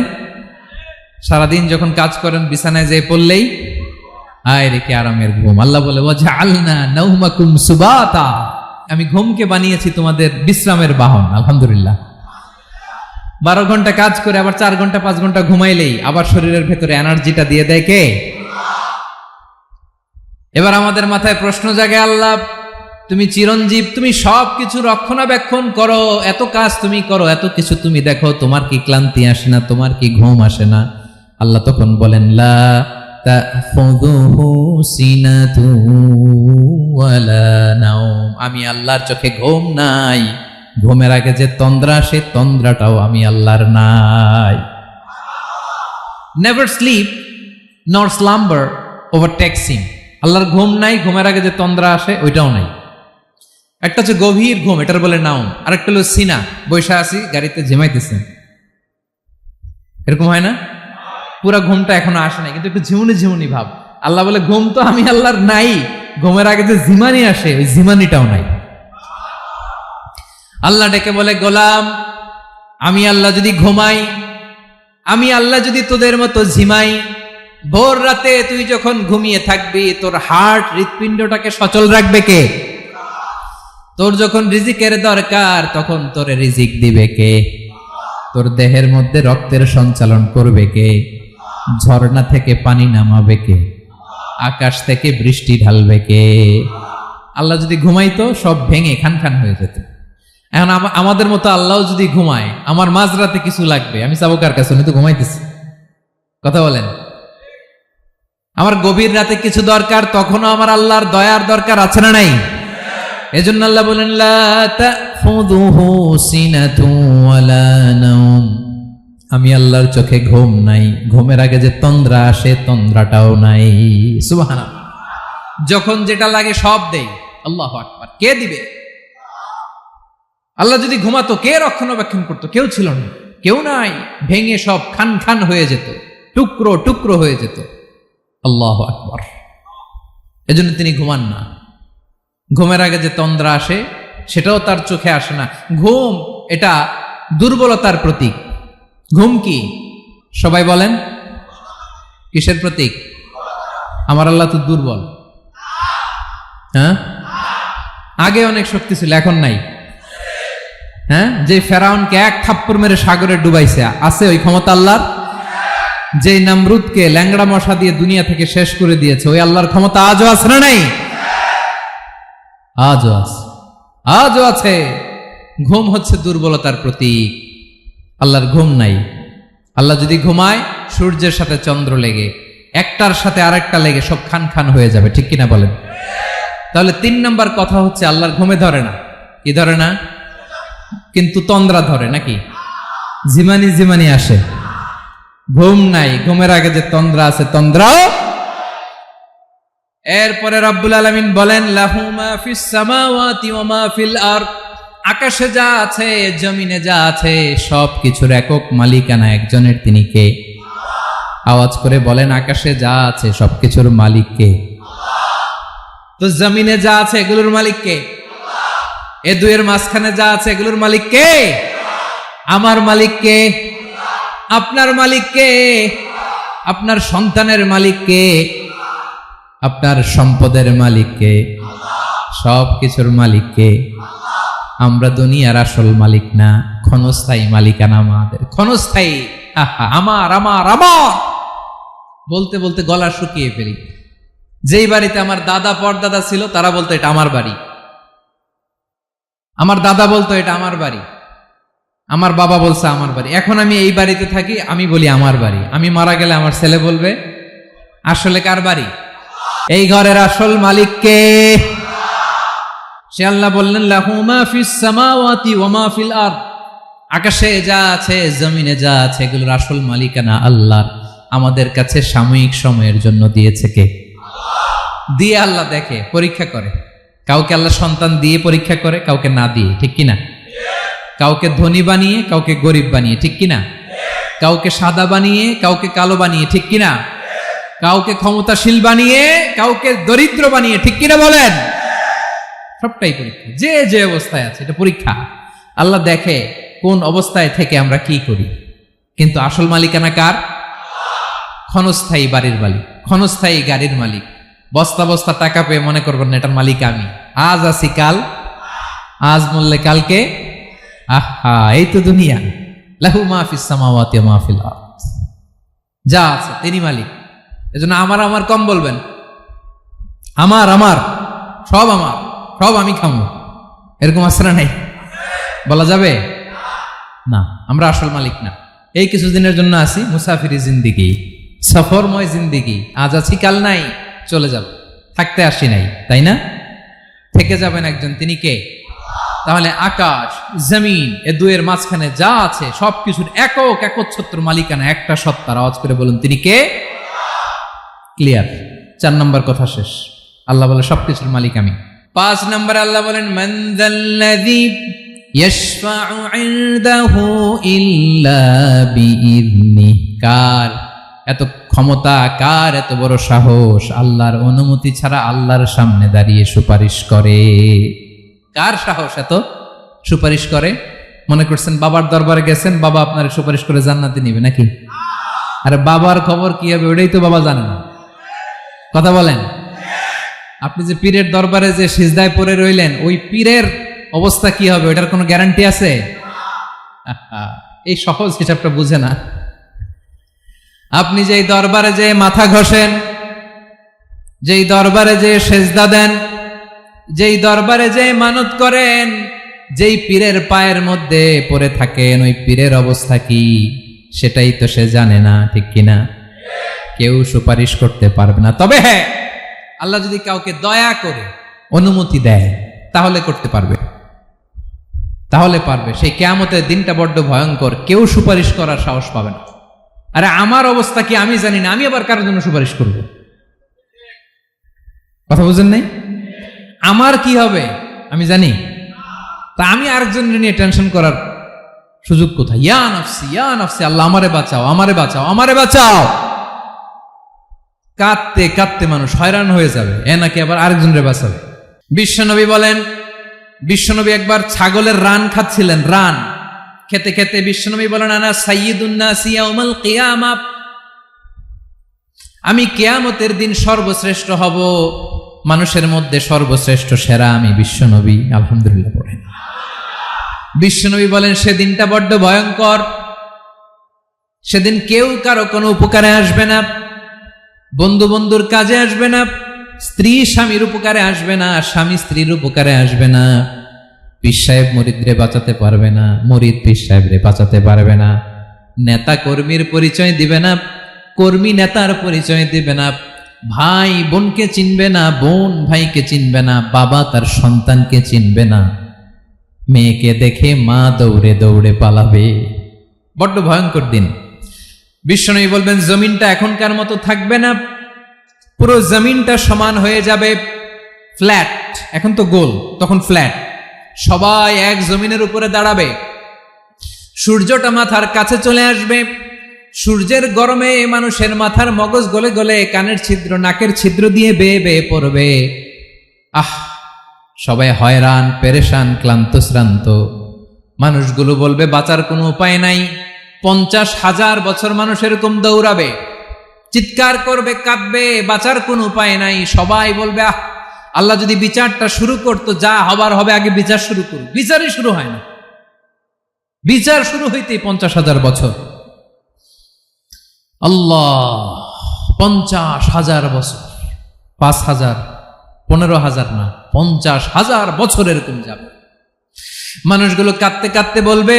সারাদিন যখন কাজ করেন বিছানায় যেয়ে পড়লেই আয় রে কি আরামের ঘুম। আল্লাহ বলে ওয়াজআলনা নাওমাকুম সুবাতা, আমি ঘুমকে বানিয়েছি তোমাদের বিশ্রামের বাহন। আলহামদুলিল্লাহ। 12 ঘন্টা কাজ করে আবার 4 ঘন্টা 5 ঘন্টা ঘুমাইলেই আবার শরীরের ভেতরে এনার্জিটা দিয়ে দেয় কে? এবার আমাদের মাথায় প্রশ্ন জাগে, আল্লাহ তুমি চিরঞ্জীব, তুমি সবকিছু রক্ষণাবেক্ষণ করো, এত কাজ তুমি করো, এত কিছু তুমি দেখো, তোমার কি ক্লান্তি আসে না? তোমার কি ঘুম আসে না? আল্লাহ তখন বলেন লা তাখুযুহু সিনাতু ওয়ালা নাওম, আমি আল্লাহর চোখে ঘুম নাই। ঘুমের আগে যে তন্দ্রা, সে তন্দ্রাটাও আমি আল্লাহর নাই। নেভার স্লিপ নর স্লাম্বার ওভারটেকস হিম। আল্লাহর ঘুম নাই, ঘুমের আগে যে তন্দ্রা আসে ওইটাও নাই। একটা হচ্ছে গভীর ঘুম, এটার বলে নাওম। আরেকটা হলো সিনা, বৈশা আছি গাড়িতে ঝিমাইতেছেন, এরকম হয় না? পুরা ঘুমটা এখনো আসে নাই, কিন্তু একটু ঝিমুনি ঝিমুনি ভাব। আল্লাহ বলে ঘুম তো আমি আল্লাহর নাই, ঘুমের আগে যে ঝিমানি আসে ওই ঝিমানিটাও নাই। আল্লাহ ডেকে বলে গোলাম, আমি আল্লাহ যদি ঘুমাই, আমি আল্লাহ যদি তোদের মতো ঝিমাই, ভোর রাতে তুই যখন ঘুমিয়ে থাকবি তোর হার্ট হৃৎপিণ্ডটাকে সচল রাখবে কে? তোর যখন রিজিকের দরকার তখন তোরে রিজিক দিবে কে? তোর দেহের মধ্যে রক্তের সঞ্চালন করবে কে? ঝর্ণা থেকে পানি নামাবে কে? আকাশ থেকে বৃষ্টি ঢালবে কে? আল্লাহ যদি ঘুমাইতো সব ভেঙে খান খান হয়ে যেত। এখন আমাদের মতো আল্লাহ যদি ঘুমায়, আমার মাঝরাতে কিছু লাগবে, আমি যাবো কার কাছে? উনি তো ঘুমাইতেছি। কথা বলেন। আমার গভীর রাতে কিছু দরকার, তখনও আমার আল্লাহর দয়ার দরকার আছে না নাই? এজন্য আল্লাহ বলেন লা তাখুযুহু সিনাতু ওয়ালা নাওম, আমি আল্লাহর চোখে ঘুম নাই, ঘুমের আগে যে তন্দ্রা আসে তন্দ্রাটাও নাই। সুবহানাল্লাহ। যখন যেটা লাগে সব দেই। আল্লাহু আকবার। কে দিবে? আল্লাহ যদি ঘুমাতো কে রক্ষণাবেক্ষণ করতো? কেউ ছিল না, কেউ নাই, ভেঙে সব খান খান হয়ে যেত, টুকরো টুকরো হয়ে যেত। আল্লাহু আকবার। এজন্য তিনি ঘুমান না। ঘুমের আগে যে তন্দ্রা আসে সেটাও তার চোখে আসে না। ঘুম এটা দুর্বলতার প্রতীক। ঘুম কি? সবাই বলেন, কিসের প্রতীক? আমার আল্লাহ তো দুর্বল। হ্যাঁ, আগে অনেক শক্তি ছিল, এখন নাই। হ্যাঁ, যে ফেরাউনকে এক থাপ্পড় মেরে সাগরে ডুবাইছে, আছে ওই ক্ষমতা আল্লাহর? যে নমরুদকে ল্যাংড়া মশা দিয়ে দুনিয়া থেকে শেষ করে দিয়েছে, ওই আল্লাহর ক্ষমতা আজও আছে না নাই? আজও আছে, আজও আছে। ঘুম হচ্ছে দুর্বলতার প্রতীক। আল্লাহর ঘুম নাই। আল্লাহ যদি ঘুমায়, সূর্যের সাথে চন্দ্র লেগে, একটার সাথে আরেকটা লেগে সব খান খান হয়ে যাবে, ঠিক কিনা বলেন? তাহলে 3 নম্বর কথা হচ্ছে আল্লাহর ঘুমে ধরে না। কি ধরে না? কিন্তু তন্দ্রা ধরে নাকি? জিমানি জিমানি আসে। ঘুম নাই, ঘুমের আগে যে তন্দ্রা আছে তন্দ্রাও। এরপরে রব্বুল আলামিন বলেন লাহু মা ফিস সামাওয়াতি ওয়া মা ফিল আরদ, আকাশে যা আছে জমিনে যা আছে সব কিছুর একক মালিকানা একজনের, তিনি কে? আওয়াজ করে বলেন, আকাশে যা আছে সবকিছুর মালিক কে? তো জমিনে যা আছে এগুলোর মালিক কে? এ দুয়ের মাঝখানে যা আছে এগুলোর মালিক কে? আমার মালিক কে? আপনার মালিক কে? আপনার সন্তানের মালিক কে? আপনার সম্পদের মালিক কে? সব কিছুর মালিক কে? আমরা দুনিয়ার আসল মালিক না, ক্ষণস্থায়ী মালিকানা আমাদের। ক্ষণস্থায়ী। আমার আমার আমার বলতে বলতে গলা শুকিয়ে ফেলি। যেই বাড়িতে আমার দাদা পরদাদা ছিল তারা বলতো এটা আমার বাড়ি, আমার দাদা বলতো এটা আমার বাড়ি, আমার বাবা বলছে আমার বাড়ি। এখন আমি এই বাড়িতে থাকি, আমি বলি আমার বাড়ি। আমি মারা গেলে আমার ছেলে বলবে আসলে কার বাড়ি? এই ঘরের আসল মালিক কে? সে আল্লাহ বললেন লাহু মা ফিস সামাওয়াতি ওয়া মা ফিল আরদ, আকাশে যা আছে জমিনে যা আছে এগুলোর আসল মালিকানা আল্লাহর। আমাদের কাছে সাময়িক সময়ের জন্য দিয়েছে কে? দিয়ে আল্লাহ দেখে, পরীক্ষা করে। কাউকে আল্লাহ সন্তান দিয়ে পরীক্ষা করে, কাউকে না দিয়ে, ঠিক কিনা? কাউকে ধনী বানিয়ে কাউকে গরিব বানিয়ে, ঠিক কিনা? কাউকে সাদা বানিয়ে কাউকে কালো বানিয়ে, ঠিক কিনা? কাউকে ক্ষমতাশীল বানিয়ে কাউকে দরিদ্র বানিয়ে, ঠিক কিনা বলেন? সবটাই পরীক্ষা। যে যে অবস্থায় আছে এটা পরীক্ষা। আল্লাহ দেখে কোন অবস্থায় থেকে আমরা কি করি। কিন্তু আসল মালিকানা কার? ক্ষণস্থায়ী বাড়ির মালিক, ক্ষণস্থায়ী গাড়ির মালিক, বস্তা বস্তা টাকা পেয়ে মনে করবেন না এটার মালিক আমি, আজ আছি কাল, আজ মরলে কালকে। আহা, এই তো দুনিয়া। লাহু মা ফিস সামাওয়াতি ওয়া মা ফিল আরদ, যা আছে তিনি মালিক। এজন্য আমার আমার কম বলবেন, আমার আমার সব আমার, সব আমি খামো, এরকম আছে না নাই? বলা যাবে না, আমরা আসল মালিক না। এই কিছুদিনের জন্য আছি, মুসাফিরি জিন্দিগি, সফরময় জিন্দিগি, আজ আছি কাল নাই, চলে যাব, থাকতে আসি নাই, তাই না? থেকে যাবেন একজন, তিনি কে? তাহলে আকাশ জমিন এ দুয়ের মাঝখানে যা আছে সবকিছুর একক একচ্ছত্র মালিকানা একটা সত্তার, আওয়াজ করে বলুন তিনি কে? ক্লিয়ার। 4 নম্বর কথা শেষ। আল্লাহ বলে সবকিছুর মালিক আমি। 5 নম্বর আল্লাহ বলেন মান যাল্লাযী ইয়াশফাউ ইনদাহু ইল্লা বিইذনি, কার এত ক্ষমতা, কার এত বড় সাহস আল্লাহর অনুমতি ছাড়া আল্লাহর সামনে দাঁড়িয়ে সুপারিশ করে? কার সাহস এত সুপারিশ করে? মনে করছেন বাবার দরবারে গেছেন, বাবা আপনার সুপারিশ করে জান্নাতে নিবে নাকি? আরে বাবার খবর কি হবে ওটাই তো বাবা জানে না। কথা বলেন। আপনি যে পীরের দরবারে যে সিজদায় পড়ে রইলেন, ওই পীরের অবস্থা কি হবে ওটার কোনো গ্যারান্টি আছে? এই সহজ হিসাবটা বুঝে না। আপনি যেই দরবারে যে মাথা ঘষেন, যেই দরবারে যে সেজদা দেন, যেই দরবারে যে মানত করেন, যেই পীরের পায়ের মধ্যে পড়ে থাকেন, ওই পীরের অবস্থা কি সেটাই তো সে জানে না, ঠিক কিনা? কেউ সুপারিশ করতে পারবে না। তবে হ্যাঁ, আল্লাহ যদি কাউকে দয়া করে অনুমতি দেয় তাহলে করতে পারবে, তাহলে পারবে। সেই কিয়ামতের দিনটা বড্ড ভয়ঙ্কর, কেউ সুপারিশ করার সাহস পাবে না। আরে আমার অবস্থা কি আমি জানি না, আমি আবার কারোর জন্য সুপারিশ করব? কথা বুঝেন নাই? আমার কি হবে আমি জানি, তা আমি আরেকজনের নিয়ে টেনশন করার সুযোগ কোথায়? ইয়া নাফসি ইয়া নাফসি, আল্লাহ আমারে বাঁচাও, আমারে বাঁচাও, আমারে বাঁচাও। কাঁদতে কাঁদতে মানুষ হয়রান হয়ে যাবে, এ নাকি আবার আরেকজনের বাঁচাবে। বিশ্বনবী বলেন, বিশ্বনবী একবার ছাগলের রান খাচ্ছিলেন, রান খেতে খেতে বিশ্বনবী বলেন আনা সাইয়্যিদুন নাসি ইয়াউমাল কিয়ামাহ, আমি কিয়ামতের দিন সর্বশ্রেষ্ঠ হব, মানুষের মধ্যে সর্বশ্রেষ্ঠ সেরা আমি বিশ্বনবী। আলহামদুলিল্লাহ পড়েন। বিশ্বনবী বলেন সেদিনটা বড্ড ভয়ঙ্কর, সেদিন কেউ কারো কোনো উপকারে আসবে না, বন্ধু বন্ধুর কাজে আসবে না, স্ত্রী স্বামীর উপকারে আসবে না, স্বামী স্ত্রীর উপকারে আসবে না, পীর সাহেব মুরিদরে বাঁচাতে পারবে না, মুরিদ পীর সাহেবরে বাঁচাতে পারবে না, নেতা কর্মীর পরিচয় দিবে না, কর্মী নেতার পরিচয় দিবে না, ভাই বোনকে চিনবে না, বোন ভাইকে চিনবে না, বাবা তার সন্তানকে চিনবে না, মেয়েকে দেখে মা দৌড়ে দৌড়ে পালাবে। বড্ড ভয়ঙ্কর দিন। বিশ্বনবী বলবেন জমিনটা এখনকার মতো থাকবে না, পুরো জমিনটা সমান হয়ে যাবে, ফ্ল্যাট। এখন তো গোল, তখন ফ্ল্যাট। সবাই এক জমিনের উপরে দাঁড়াবে, সূর্যটা মাথার কাছে চলে আসবে, সূর্যের গরমে মানুষের মাথার মগজ গলে গলে কানের ছিদ্র নাকের ছিদ্র দিয়ে বেয়ে বেয়ে পড়বে। আহ, সবাই হয়রান, পেরেশান, ক্লান্ত শ্রান্ত। মানুষগুলো বলবে বাঁচার কোনো উপায় নাই। 50,000 বছর মানুষ এরকম দৌড়াবে, চিৎকার করবে, কাঁদবে, বাঁচার কোনো উপায় নাই। সবাই বলবে আহ, আল্লাহ যদি বিচারটা শুরু করতো, যা হবার হবে, আগে বিচার শুরু করুক। বিচারই শুরু হয় না, বিচার শুরু হইতেই 50,000 বছর। আল্লাহ, 50,000 বছর, 5,000, 15,000 না, 50,000 বছর এরকম যাবে। মানুষগুলো কাঁদতে কাঁদতে বলবে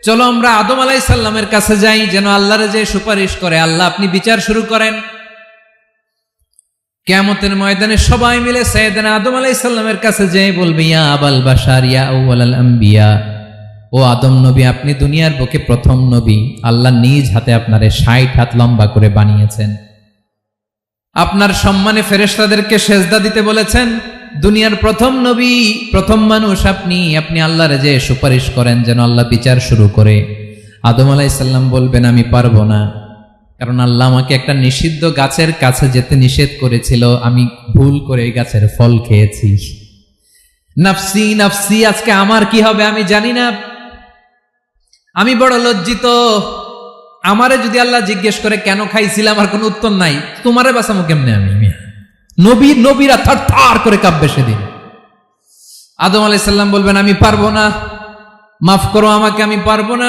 চলো আমরা আদম আলাইহিস সালামের কাছে যাই, যেন আল্লাহরে যে সুপারিশ করে, আল্লাহ আপনি বিচার শুরু করেন। কিয়ামতের ময়দানে সবাই মিলে সাইয়েদনা আদম আলাইহিস সালামের কাছে যেয়ে বলবে ইয়া আবাল বাশার ইয়া আউয়ালাল আম্বিয়া, ও আদম নবী, আপনি দুনিয়ার বুকে প্রথম নবী, আল্লাহ নিজ হাতে আপনারে 60 হাত লম্বা করে বানিয়েছেন, আপনার সম্মানে ফেরেশতাদেরকে সেজদা দিতে বলেছেন, দুনিয়ার প্রথম নবী, প্রথম মানুষ আপনি, আপনি আল্লাহরে যে সুপারিশ করেন যেন আল্লাহ বিচার শুরু করে। আদম আলাইহিস সালাম বলবেন আমি পারবো না, কারণ আল্লাহ আমাকে একটা নিষিদ্ধ গাছের কাছে যেতে নিষেধ করেছিল, আমি ভুল করে এই গাছের ফল খেয়েছি। নাফসি নাফসি, আজকে আমার কি হবে আমি জানি না, আমি বড় লজ্জিত, আমারে যদি আল্লাহ জিজ্ঞেস করে কেন খাইছিলাম, আর কোনো উত্তর নাই, তোমারে বাঁচামো কেমনে আমি? নবীরা থার করে কাঁপবে সেদিন। আদম আলাইহিস সালাম বলবেন আমি পারবো না, মাফ করো আমাকে, আমি পারবো না।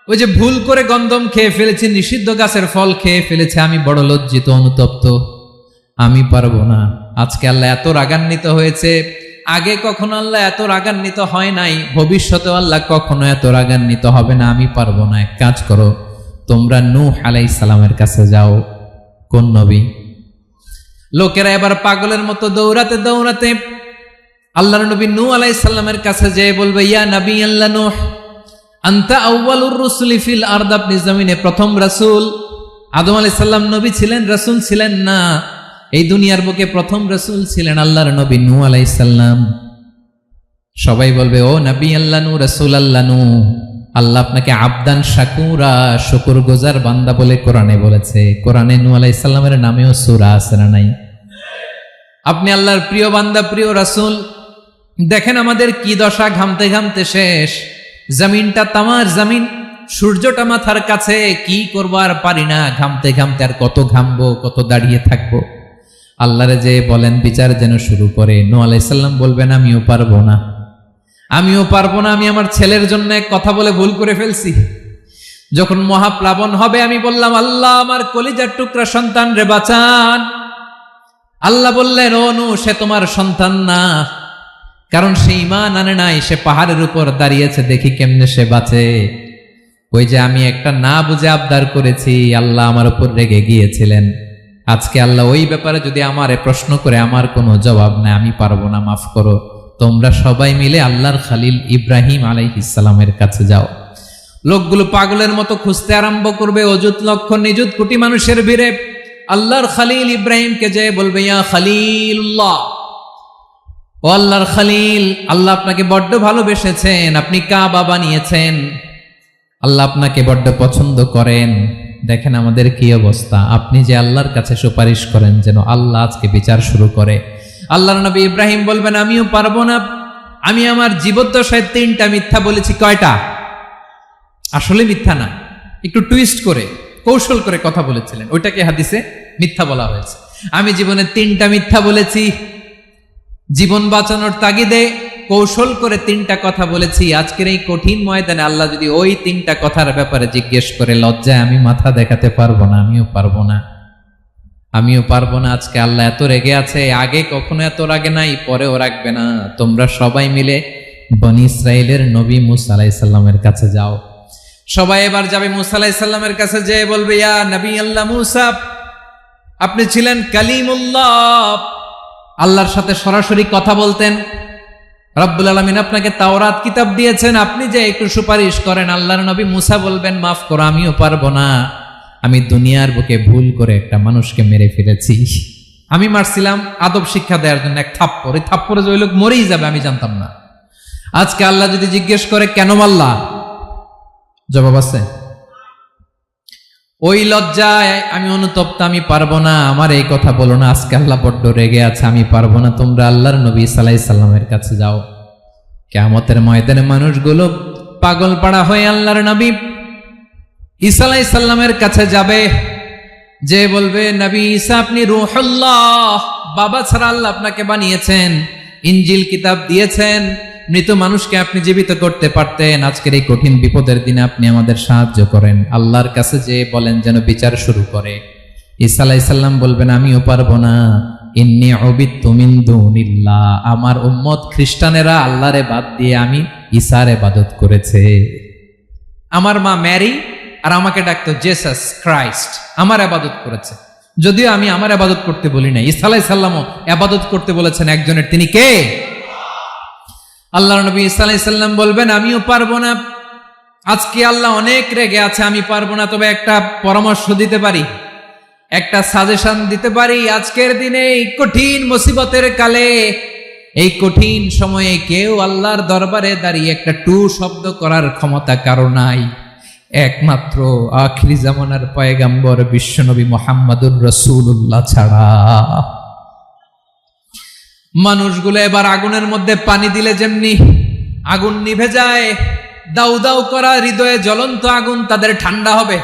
ওই যে ভুল করে গন্ধম খেয়ে ফেলেছি, নিষিদ্ধ গাছের ফল খেয়ে ফেলেছে, আমি বড় লজ্জিত, অনুতপ্ত, আমি পারবো না। আজকে আল্লাহ এত রাগান্বিত হয়েছে, আগে কখনো আল্লাহ এত রাগান্বিত হয় নাই, ভবিষ্যতেও আল্লাহ কখনো এত রাগান্বিত হবে না। আমি পারবো না। এক কাজ করো, তোমরা নূহ আলাইহিস সালামের কাছে যাও। কোন নবী? লোকেরা এবার পাগলের মতো দৌড়াতে দৌড়াতে আল্লাহর নবী নূহ আলাইহিস সালামের কাছে যেয়ে বলবে, ইয়া নবী আল্লাহ নূহ, আনতা আউয়ালুর রুসুলি ফিল আরদ, আপনি জমিনে প্রথম রাসূল। আদম আলাইহিস সালাম নবী ছিলেন, রাসূল ছিলেন না। এই দুনিয়ার বুকে প্রথম রাসূল ছিলেন আল্লাহর নবী নূহ আলাইহিস সালাম। সবাই বলবে, ও নবী আল্লাহ নূহ, রাসূল আল্লাহ নূহ, আল্লাহ আপনাকে আবদান শাকুরা, শুকরগুজার বান্দা বলে কোরআনে বলেছে। কোরআনে নূহ আলাইহিস সালামের নামেও সূরা আছে না নাই? আপনি আল্লাহর প্রিয় বান্দা, প্রিয় রাসূল। দেখেন আমাদের কি দশা, ঘামতে ঘামতে শেষ। জমিনটা তামার জমিন, সূর্যটা মাথার কাছে, কি করবো আর পারি না, ঘামতে ঘামতে আর কত ঘামবো, কত দাঁড়িয়ে থাকবো। আল্লাহরে যে বলেন বিচার যেন শুরু করে। নূহ আলাইহিস সালাম বলবেন আমিও পারবো না, আমিও পারবো না। আমি আমার ছেলের জন্য এক কথা বলে ভুল করে ফেলছি। যখন মহাপ্লাবন হবে আমি বললাম, আল্লাহ আমার কলিজার টুকরা সন্তান রে বাঁচান। আল্লাহ বললেন, ও নূহ, সে তোমার সন্তান না, কারণ সে ঈমান আনে নাই, সে পাহাড়ের উপর দাঁড়িয়েছে, দেখি কেমনে সে বাঁচে। ওই যে আমি একটা না বুঝে আবদার করেছি, আল্লাহ আমার উপর রেগে গিয়েছিলেন। আজকে আল্লাহ ওই ব্যাপারে যদি আমারে প্রশ্ন করে, আমার কোনো জবাব নাই, আমি পারবো না, মাফ করো। তোমরা সবাই মিলে আল্লাহর খালিল ইব্রাহিম আলাইহিস সালামের কাছে যাও। লোকগুলো পাগলের মতো খুঁজতে আরম্ভ করবে, অযুত লক্ষ নিযুত কোটি মানুষের ভিড়ে আল্লাহর খালিল ইব্রাহিমকে যে বলবে, ইয়া খালিলুল্লাহ, ও আল্লাহর খালিল, আল্লাহ আপনাকে বড্ড ভালোবেসেছেন, আপনি কাবা বানিয়েছেন, আল্লাহ আপনাকে বড্ড পছন্দ করেন। দেখেন আমাদের কি অবস্থা। আপনি যে আল্লাহর কাছে সুপারিশ করেন যেন আল্লাহ আজকে বিচার শুরু করে। আল্লাহর নবী ইব্রাহিম বলবেন, আমিও পারবো না। আমি আমার জীবদ্দশায় 3টা মিথ্যা বলেছি। কয়টা? আসলে মিথ্যা না, একটু টুইস্ট করে, কৌশল করে কথা বলেছিলেন, ওইটাকে হাদিসে মিথ্যা বলা হয়েছে। আমি জীবনে 3টা মিথ্যা বলেছি, জীবন বাঁচানোর তাগিদে কৌশল করে 3টা কথা বলেছি। আজকের এই কঠিন ময়দানে আল্লাহ যদি ওই 3টা কথার ব্যাপারে জিজ্ঞেস করে, লজ্জায় আমি মাথা দেখাতে পারবো না, আমিও পারবো না, আমিও পারবো না। আজকে আল্লাহ এত রেগে আছে, আগে কখনো এত রাগে নাই, পরেও রাখবে না। তোমরা সবাই মিলে বনি ইসরাইলের নবী মূসা আলাইহিস সালামের কাছে যাও। সবাই এবার যাবে মূসা আলাইহিস সালামের কাছে, যে বলবে, ইয়া নবী আল্লাহ মূসা, আপনি ছিলেন কালিমুল্লাহ, আল্লাহর সাথে সরাসরি কথা বলতেন। রব্বুল আলামিন আপনাকে তাওরাত কিতাব দিয়েছেন, আপনি যে একটু সুপারিশ করেন। আল্লাহর নবী মূসা বলবেন, মাফ করো, আমিও পারবো না। আমি দুনিয়ার বুকে ভুল করে একটা মানুষকে মেরে ফেলেছি। আমি মারছিলাম আদব শিক্ষা দেওয়ার জন্য এক থাপ্পড়, এই থাপ্পড়ে যে ওই লোক মরেই যাবে আমি জানতাম না। আজকে আল্লাহ যদি জিজ্ঞেস করে কেন মারলা, জবাব আছে? ওই লজ্জায় আমি অনুতপ্ত, আমি পারবো না, আমার এই কথা বলো না। আজকে আল্লাহ বড্ড রেগে আছে, আমি পারবো না। তোমরা আল্লাহর নবী ঈসা আলাইহিস সালামের কাছে যাও। কিয়ামতের ময়দানে মানুষগুলো পাগল পাড়া হয়ে আল্লাহর নবী ঈসা আলাইহিস সালামের কাছে যাবে, যে বলবে, নবী ঈসা আপনি রূহুল্লাহ, বাবা ছাড়া আল্লাহ আপনাকে বানিয়েছেন, ইনজিল কিতাব দিয়েছেন, মৃত মানুষকে আপনি জীবিত করতে পারতেন। আজকের এই কঠিন বিপদের দিনে আপনি আমাদের সাহায্য করেন। আল্লাহর কাছে যে বলেন যেন বিচার শুরু করে। ঈসা আলাইহিস সালাম বলবেন, আমিও পারবো না। ইন্নী উবিদতু মিন দুনিল্লাহ, আমার উম্মত খ্রিস্টানেরা আল্লাহরে বাদ দিয়ে আমি ঈসার ইবাদত করেছে। আমার মা ম্যারি আর আমাকে ডাকতো জেসাস ক্রাইস্ট, আমার ইবাদত করেছে। যদিও আমি আমার ইবাদত করতে বলি না, ঈসা আলাইহিস সালামও ইবাদত করতে বলেছেন একজনের, তিনি কে? আল্লাহর নবী ঈসা আলাইহিস সালাম বলবেন, আমিও পারবো না। আজকে আল্লাহ অনেক রেগে আছে, আমি পারবো না। তবে একটা পরামর্শ দিতে পারি, একটা সাজেশন দিতে পারি। আজকের দিনে এই কঠিন মুসিবতের কালে, এই কঠিন সময়ে কেউ আল্লাহর দরবারে দাঁড়িয়ে একটা টু শব্দ করার ক্ষমতা কারো নাই, একমাত্র আখিরি জামানার পয়গাম্বর বিশ্বনবী মুহাম্মদুর রাসূলুল্লাহ ছাড়া। মানুষগুলো এবার আগুনের মধ্যে পানি দিলে যেমনি আগুন নিভে যায়, দাউ দাউ করা হৃদয়ে জ্বলন্ত আগুন তাদের ঠান্ডা হবে,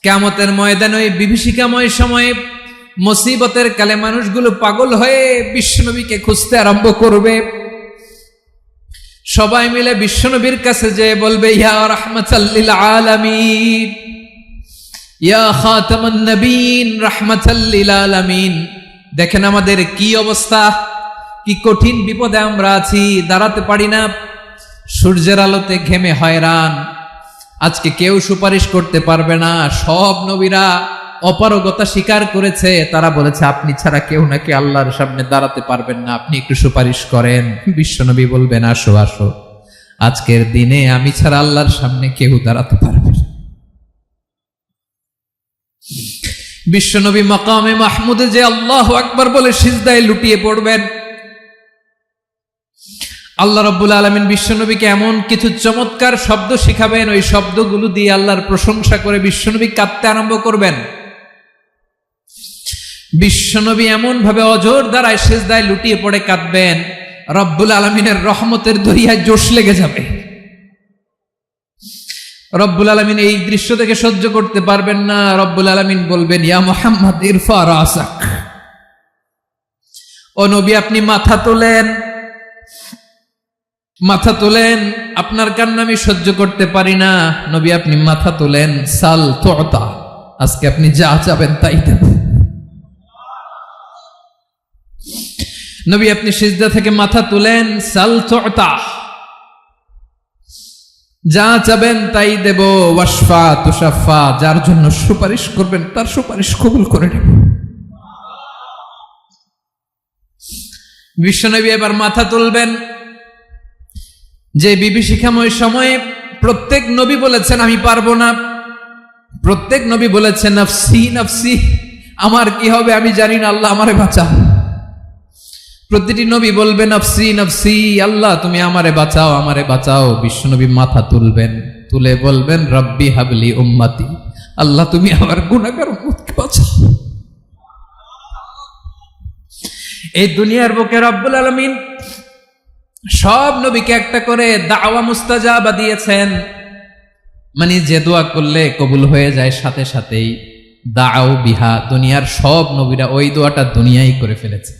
কিয়ামতের ময়দানে ওই বিভীষিকাময় সময়ে মুসিবতের কালে মানুষগুলো পাগল হয়ে বিশ্বনবীকে খুঁজতে আরম্ভ করবে। সবাই মিলে বিশ্বনবীর কাছে যেয়ে বলবে, ইয়া রাহমাতাল লিল আলামিন, ইয়া খাতামান নবীন, রাহমাতাল লিল আলামিন, দেখেন আমাদের কি অবস্থা, কি কঠিন বিপদে আমরা আছি, দাঁড়াতে পারি না, সূর্যের আলোতে ঘেমে হয়রান, আজকে কেউ সুপারিশ করতে পারবে না। সব নবীরা অপারগতা স্বীকার করেছে, তারা বলেছে আপনি ছাড়া কেউ নাকি আল্লাহর সামনে দাঁড়াতে পারবেন না, আপনি একটু সুপারিশ করেন। বিশ্বনবী বলবেন, আসো আসো, আজকের দিনে আমি ছাড়া আল্লাহর সামনে কেউ দাঁড়াতে পারবে না। বিশ্বনবী মাকামে মাহমুদে যে আল্লাহু আকবার বলে সিজদায় লুটিয়ে পড়বেন। আল্লাহ রাব্বুল আলামিন বিশ্বনবীকে এমন কিছু চমৎকার শব্দ শিখাবেন, ওই শব্দগুলো দিয়ে আল্লাহর প্রশংসা করে বিশ্বনবী কাঁদতে আরম্ভ করবেন। বিশ্বনবী এমন ভাবে অজর দ্বারায় সিজদায় লুটিয়ে পড়ে কাঁদবেন, রব্বুল আলামিনের রহমতের দরিয়ায় জোশ লেগে যাবে। রব্বুল আলামিন এই দৃশ্য থেকে সহ্য করতে পারবেন না। রব্বুল আলামিন বলবেন, ইয়া মুহাম্মদ ইরফা রাসাক, ও নবী আপনি মাথা তোলেন, মাথা তোলেন, আপনার কান্না আমি সহ্য করতে পারি না। নবী আপনি মাথা তোলেন, সাল তুতা, আজকে আপনি যা চাবেন তাই দেব। নবী আপনি সিজদা থেকে মাথা তুলেন, সাল তুতা, যা চাবেন তাই দেব। ওয়াশফা তুশাফা, যার জন্য সুপারিশ করবেন তার সুপারিশ কবুল করে নেব। বিশ্বনবী এবার মাথা তুলবেন। যে বিভীষিকাময় সময়ে প্রত্যেক নবী বলেছেন আমি পারবো না, প্রত্যেক নবী বলেছেন নফসি নফসি, আমার কি হবে আমি জানি না, আল্লাহ আমারে বাঁচাও। প্রতিটি নবী বলবে নফসি নফসি, আল্লাহ তুমি আমারে বাঁচাও, আমারে বাঁচাও। বিশ্বনবী মাথা তুলবেন, তুলে বলবেন রব্বি হাবলি উম্মতি, আল্লাহ তুমি আমার গুনাহগার উম্মতকে বাঁচাও। এই দুনিয়ার বুকে রব্বুল আলামিন সব নবীকে একটা করে দাওয়া মুস্তাজাবা দিয়েছেন, মানে যে দোয়া করলে কবুল হয়ে যায় সাথে সাথেই। দাও বিহা, দুনিয়ার সব নবীরা ওই দোয়াটা দুনিয়ায় করে ফেলেছে।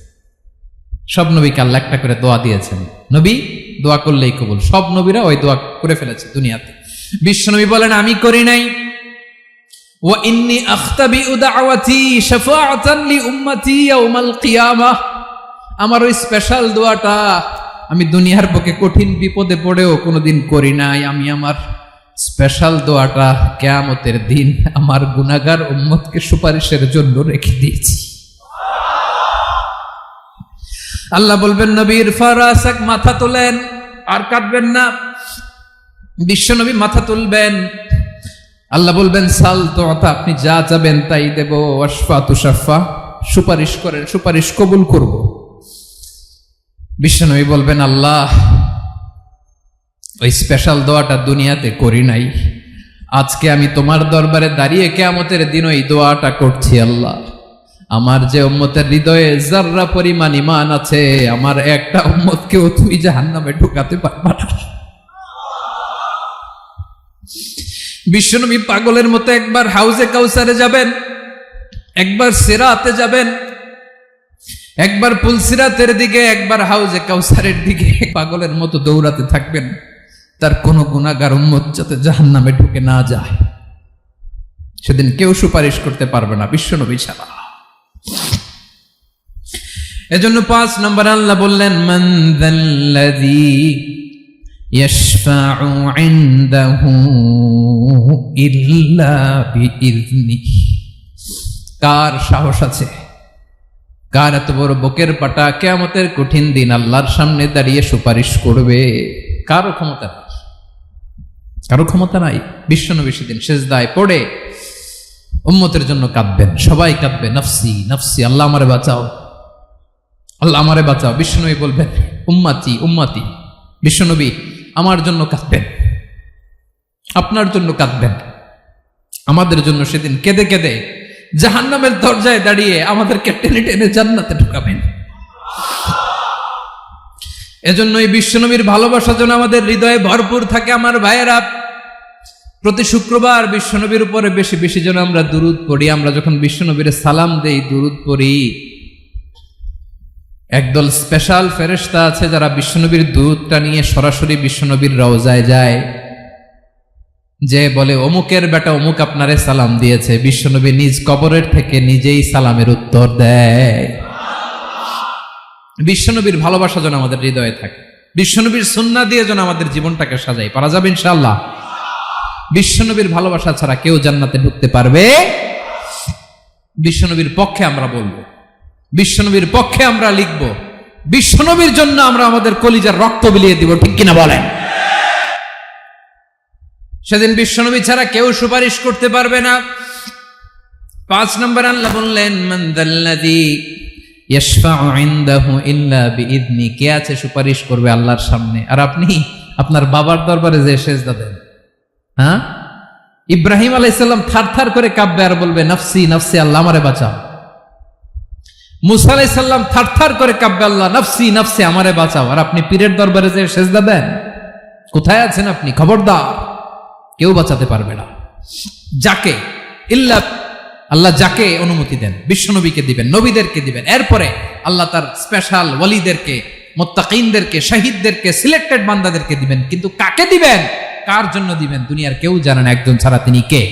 সব নবীকে আল্লাহ একটা করে দোয়া দিয়েছেন, নবী দোয়া করলেই কবুল, সব নবীরা ওই দোয়া করে ফেলেছে দুনিয়াতে। বিশ্বনবী বলেন আমি করি নাই। ওয়া ইন্নী আখতাবিউ দাওয়াতি শাফাআতান লি উম্মতি ইয়াউমাল কিয়ামাহ, আমার ওই স্পেশাল দোয়াটা আমি দুনিয়ার বুকে কঠিন বিপদে পড়েও কোনোদিন করি নাই। আমি আমার স্পেশাল দোয়াটা কিয়ামতের দিন আমার গুনাহগার উম্মতকে সুপারিশের জন্য রেখে দিয়েছি। আল্লাহ বলবেন নবীর ফারাসাক, মাথা তোলেন, আর কাঁদবেন না। বিশ্বনবী মাথা তুলবেন, আল্লাহ বলবেন সাল তুতা, আপনি যা চাবেন তাই দেব। ওয়াশফা তুশাফা, সুপারিশ করেন, সুপারিশ কবুল করব। বিশ্বনবী বলবেন আল্লাহ ওই স্পেশাল দোয়াটা দুনিয়াতে করি নাই, আজকে আমি তোমার দরবারে দাঁড়িয়ে কিয়ামতের দিন ওই দোয়াটা করছি। আল্লাহ আমার যে উম্মতের হৃদয়ে যাররা পরিমাণ ঈমান আছে, আমার একটা উম্মতকেও তুই জাহান্নামে ঢুকাতে পারবা না। বিশ্বনবী পাগলের মতো একবার হাউজে কাউসারে যাবেন, একবার সিরাতে যাবেন, একবার পুলসিরাতের দিকে, একবার হাউজে কাউসারের দিকে, পাগলের মতো দৌড়াতে থাকবেন, তার কোনো গুনাহগার উম্মত যাতে জাহান্নামে ঢুকে না যায়। সেদিন কেউ সুপারিশ করতে পারবে না বিশ্বনবী ছাড়া। এজন্য 5 নম্বর আল্লাহ বললেন মান যাল্লাযী ইয়াশফাউ ইনদাহু ইল্লা বিইযনিহি, কার সাহস আছে, কার এত বড় বুকের পাটা কিয়ামতের কঠিন দিন আল্লাহর সামনে দাঁড়িয়ে সুপারিশ করবে? কারো ক্ষমতা নাই, কারো ক্ষমতা নাই। বিশ্বনবী সেদিন সিজদায় পড়ে উম্মতের জন্য কাঁদবেন, সবাই কাঁদবে নফসি নফসি, আল্লাহ আমারে বাঁচাও, আল্লাহ আমারে বাঁচাও। বিশ্বনবী বলবেন উম্মতি উম্মতি, বিশ্বনবী আমার জন্য কাঁদবেন, আপনার জন্য কাঁদবেন, আমাদের জন্য সেদিন কেঁদে কেঁদে জাহান্নামের দরজায় দাঁড়িয়ে আমাদেরকে টেনে টেনে জান্নাতে ঢুকাবেন। এজন্য এই বিশ্বনবীর ভালোবাসা যেন আমাদের হৃদয়ে ভরপুর থাকে। আমার ভাইয়েরা, প্রতি শুক্রবার বিশ্বনবীর উপরে বেশি বেশি যেন আমরা দুরূদ পড়ি। আমরা যখন বিশ্বনবীর সালাম দেই, দুরূদ পড়ি, একদল স্পেশাল ফেরেশতা আছে যারা বিশ্বনবীর দুরূদটা নিয়ে সরাসরি বিশ্বনবীর রওজায় যায়, যে বলে অমুকের বেটা অমুক আপনারে সালাম দিয়েছে। বিশ্বনবী নিজ কবরের থেকে নিজেই সালামের উত্তর দেয়। বিশ্বনবীর ভালোবাসা যেন আমাদের হৃদয়ে থাকে, বিশ্বনবীর সুন্নাহ দিয়ে যেন আমাদের জীবনটাকে সাজাই। পারা যাবে ইনশাআল্লাহ। বিশ্বনবীর ভালোবাসা ছাড়া কেউ জান্নাতে ঢুকতে পারবে? বিশ্বনবীর পক্ষে আমরা বলবো, বিশ্বনবীর পক্ষে আমরা লিখব, বিশ্বনবীর জন্য আমরা আমাদের কলিজার রক্ত বিলিয়ে দিব, ঠিক কিনা বলেন? সেদিন বিশ্বনবী ছাড়া কেউ সুপারিশ করতে পারবে না। 5 নম্বর আল্লাহ বললেন, মান যাল্লাযী ইয়াশফাউ ইনদাহু ইল্লা বিইذনি। কে আছে সুপারিশ করবে আল্লাহর সামনে আর আপনি আপনার বাবার দরবারে যে সেজদা দেন? হ্যাঁ, ইব্রাহিম আলাইহিস সালাম থারথার করে কাঁপবে আর বলবে নাফসি নাফসি, আল্লাহ আমারে বাঁচাও। মুসা আলাইহিস সালাম থারথার করে কাঁপবে, আল্লাহ নাফসি নাফসি, আমারে বাঁচাও। আর আপনি পীরের দরবারে যে সেজদা দেন? কোথায় আছেন আপনি? খবরদার, কেউ বাঁচাতে পারবে না। যাকে ইল্লা আল্লাহ যাকে অনুমতি দেন, বিশ্বনবীকে দিবেন, নবীদেরকে দিবেন। এরপরে আল্লাহ তার স্পেশাল ওয়ালিদেরকে, মুত্তাকিনদেরকে, শহীদদেরকে, সিলেক্টেড বান্দাদেরকে দিবেন। কিন্তু কাকে দিবেন, কার জন্য দিবেন, দুনিয়ার কেউ জানে না একজন ছাড়া। তিনি কে?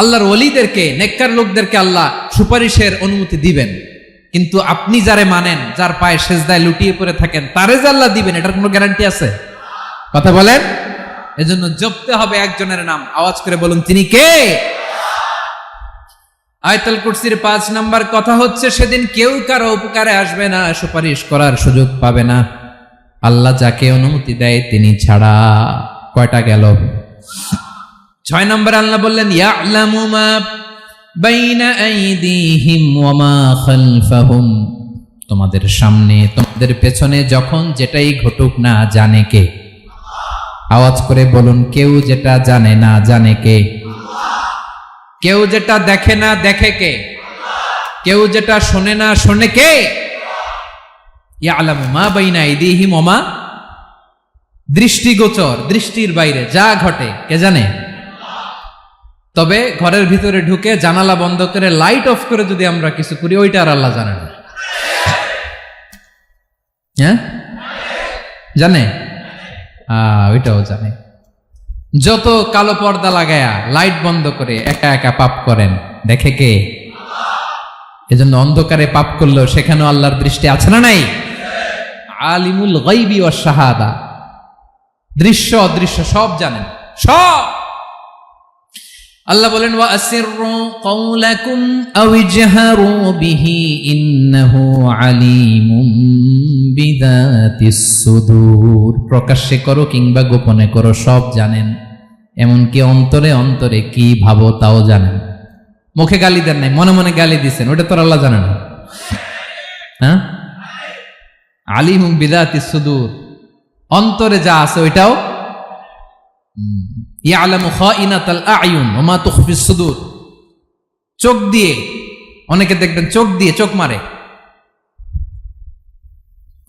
আল্লাহর ওয়ালিদেরকে, নেককার লোকদেরকে আল্লাহ সুপারিশের অনুমতি দিবেন। কিন্তু আপনি যারে মানেন, যার পায়ে সেজদায় লুটিয়ে পড়ে থাকেন, তারে যে আল্লাহ দিবেন, এটার কোনো গ্যারান্টি আছে? কথা বলেন। এজন্য জপতে হবে একজনের নাম, আওয়াজ করে বলুন, তিনি কে? আয়াতুল কুরসির 5 নাম্বার কথা হচ্ছে, সেদিন কেউ কারো উপকারে আসবে না, সুপারিশ করার সুযোগ পাবে না, আল্লাহ যাকে অনুমতি দেয় তিনি ছাড়া। কয়টা গেল? 6 নম্বর আল্লাহ বললেন, ইয়ালামু মা বাইনা আইদিহিম ওয়া মা খালফাহুম। তোমাদের সামনে, তোমাদের পেছনে যখন যেটাই ঘটুক না, জানে কে? আওয়াজ করে বলুন, কেউ যেটা জানে না, জানে কে? কেউ যেটা দেখে না, দেখে কে? কেউ যেটা শোনে না, শোনে কে? ইয়ালামু মা বাইনা আইদিহিম ওয়া মা, দৃষ্টিগোচর, দৃষ্টির বাইরে যা ঘটে কে জানে? তবে ঘরের ভিতরে ঢুকে জানালা বন্ধ করে লাইট অফ করে যদি আমরা কিছু করি, ওইটা আর আল্লাহ জানে না। হ্যাঁ, জানে? ওইটাও জানে। যত কালো পর্দা লাগায়া লাইট বন্ধ করে একা একা পাপ করেন, দেখে কে? এজন্য অন্ধকারে পাপ করলেও সেখানেও আল্লাহর দৃষ্টি আছে না নাই? আলিমুল গায়বি ওয়াশ শাহাদা, দৃশ্য অদৃশ্য সব জানেন, সব। আল্লাহ বলেন, ওয়া আসিররু কাওলাকুম আও ইজহারু বিহি ইন্নাহু আলিমুম বিযাতিস সুদূর। প্রকাশ্যে করো কিংবা গোপনে করো, সব জানেন। এমনকি অন্তরে অন্তরে কি ভাবো তাও জানেন। মুখে গালি দেন নাই, মনে মনে গালি দিছেন, ওটা তো আল্লাহ জানে না? হ্যাঁ, আলিমুম বিযাতিস সুদূর, অন্তরে যা আছে ওইটাও। ইয়ালামু খাইনাতাল আয়ুন ওয়া মা তুখফিস সুদূর। চোখ দিয়ে, অনেকে দেখবেন চোখ দিয়ে চোখ মারে,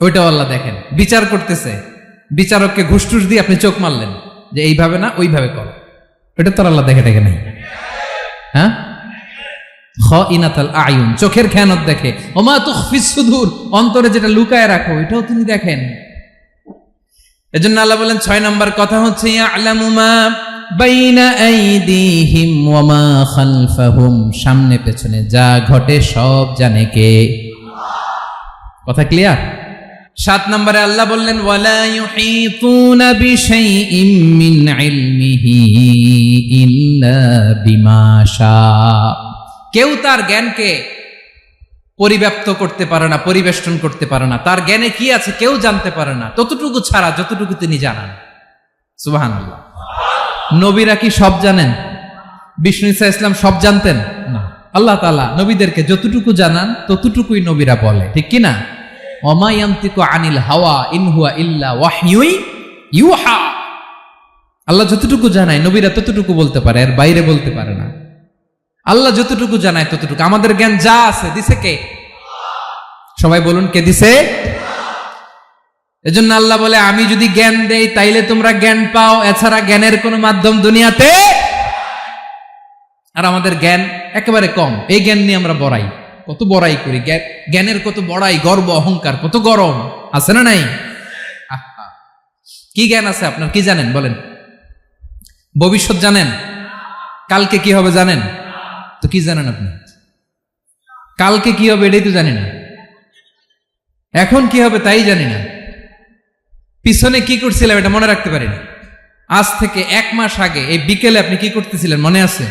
ওইটাও আল্লাহ দেখেন। বিচার করতেছে, বিচারককে ঘুষ টুস দিয়ে আপনি চোখ মারলেন যে এইভাবে না ওইভাবে করো, এটা তো আল্লাহ দেখে দেখে নাই? হ্যাঁ, খাইনাতাল আয়ুন, চোখের খেয়ানত দেখে। ওয়া মা তুখফিস সুদূর, অন্তরে যেটা লুকায় রাখো ওইটাও তিনি দেখেন। এজন্য আল্লাহ বলেন 6 নম্বর কথা হচ্ছে, ইয়ালামু মা বাইনা আইদিহিম ওয়া মা খালফাহুম, সামনে পেছনে যা ঘটে সব জানে কে? কথা ক্লিয়ার? 7 নম্বরে আল্লাহ বললেন, ওয়ালা ইউহিতুনা বিশাইইম মিন ইলমিহি ইল্লা বিমা শা। কেউ তার জ্ঞানকে পরিব্যাপ্ত করতে পারে না, পরিবেষ্টন করতে পারে না। তার জ্ঞানে কি আছে কেউ জানতে পারে না, ততটুকু ছাড়া যতটুকু তিনি জানান। সুবহানাল্লাহ। নবীরা কি সব জানেন? বিষ্ণু ঈসা ইসলাম সব জানতেন না। আল্লাহ তাআলা নবীদেরকে যতটুকু জানান ততটুকুই নবীরা বলে, ঠিক কি না? ওয়া মা ইয়ানতিকু আনিল হাওয়া ইন হুয়া ইল্লা ওয়াহয়ুন ইউহা। আল্লাহ যতটুকু জানায় নবীরা ততটুকু বলতে পারে, এর বাইরে বলতে পারে না। আল্লাহ যতটুকু জানায় ততটুকু। আমাদের জ্ঞান যা আছে দিছে কে? সবাই বলুন, কে দিছে? এজন্য আল্লাহ বলে আমি যদি জ্ঞান দেই তাইলে তোমরা জ্ঞান পাও, এছাড়া জ্ঞানের কোনো মাধ্যম দুনিয়াতে। আর আমাদের জ্ঞান একেবারে কম, এই জ্ঞান নিয়ে আমরা বড়াই, কত বড়াই করি, জ্ঞানের কত বড়াই, গর্ব অহংকার, কত গরম আছে না নাই? কি জ্ঞান আছে আপনার? কি জানেন বলেন? ভবিষ্যৎ জানেন? কালকে কি হবে জানেন? তো কি জানেন আপনি? কালকে কি হবে এটাই তো জানি না, এখন কি হবে তাই জানি না, পিছনে কি করছিলাম এটা মনে রাখতে পারি না। আজ থেকে 1 মাস আগে এই বিকেলে আপনি কি করতেছিলেন মনে আছে?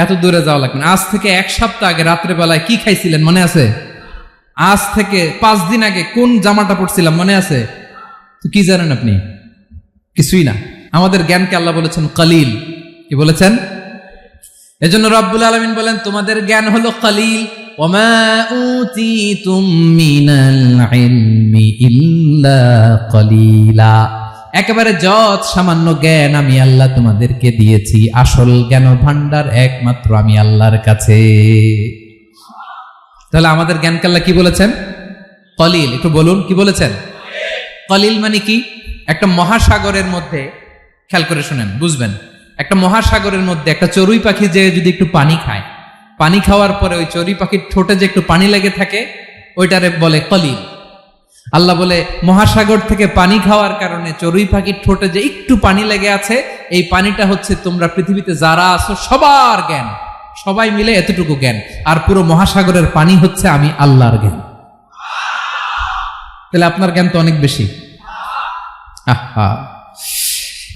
এত দূরে যাওয়া লাগবে না। আজ থেকে 1 সপ্তাহ আগে রাত্রে বেলায় কি খাইছিলেন মনে আছে? আজ থেকে 5 দিন আগে কোন জামাটা পড়ছিলাম মনে আছে? তো কি জানেন আপনি? কিছুই না। আমাদের জ্ঞানকে আল্লাহ বলেছেন কলিল। কি বলেছেন? এজন্য রব্বুল আলামিন বলেন তোমাদের জ্ঞান হলো কলিল। ওমা উতিতুম মিনাল ইলমি ইল্লা কলিলা। একেবারে যত সামান্য জ্ঞান আমি আল্লাহ তোমাদেরকে দিয়েছি, আসল জ্ঞান ভান্ডার একমাত্র আমি আল্লাহর কাছে। তাহলে আমাদের জ্ঞানকে আল্লাহ কি বলেছেন? কলিল। একটু বলুন কি বলেছেন? কলিল মানে কি? একটা মহাসাগরের মধ্যে, খেয়াল করে শুনেন বুঝবেন, একটা মহাসাগরের মধ্যে একটা চড়ুই পাখি যে যদি একটু পানি খায়, পানি খাওয়ার পরে ওই চড়ুই পাখির ঠোঁটে যে একটু পানি লেগে থাকে ওইটারে বলে কলিল। আল্লাহ বলে মহাসাগর থেকে পানি খাওয়ার কারণে চড়ুই পাখির ঠোঁটে যে একটু পানি লেগে আছে, এই পানিটা হচ্ছে তোমরা পৃথিবীতে যারা আছো সবার জ্ঞান, সবাই মিলে এতটুকু জ্ঞান, আর পুরো মহাসাগরের পানি হচ্ছে আমি আল্লাহর জ্ঞান। তাহলে আপনার জ্ঞান তো অনেক বেশি।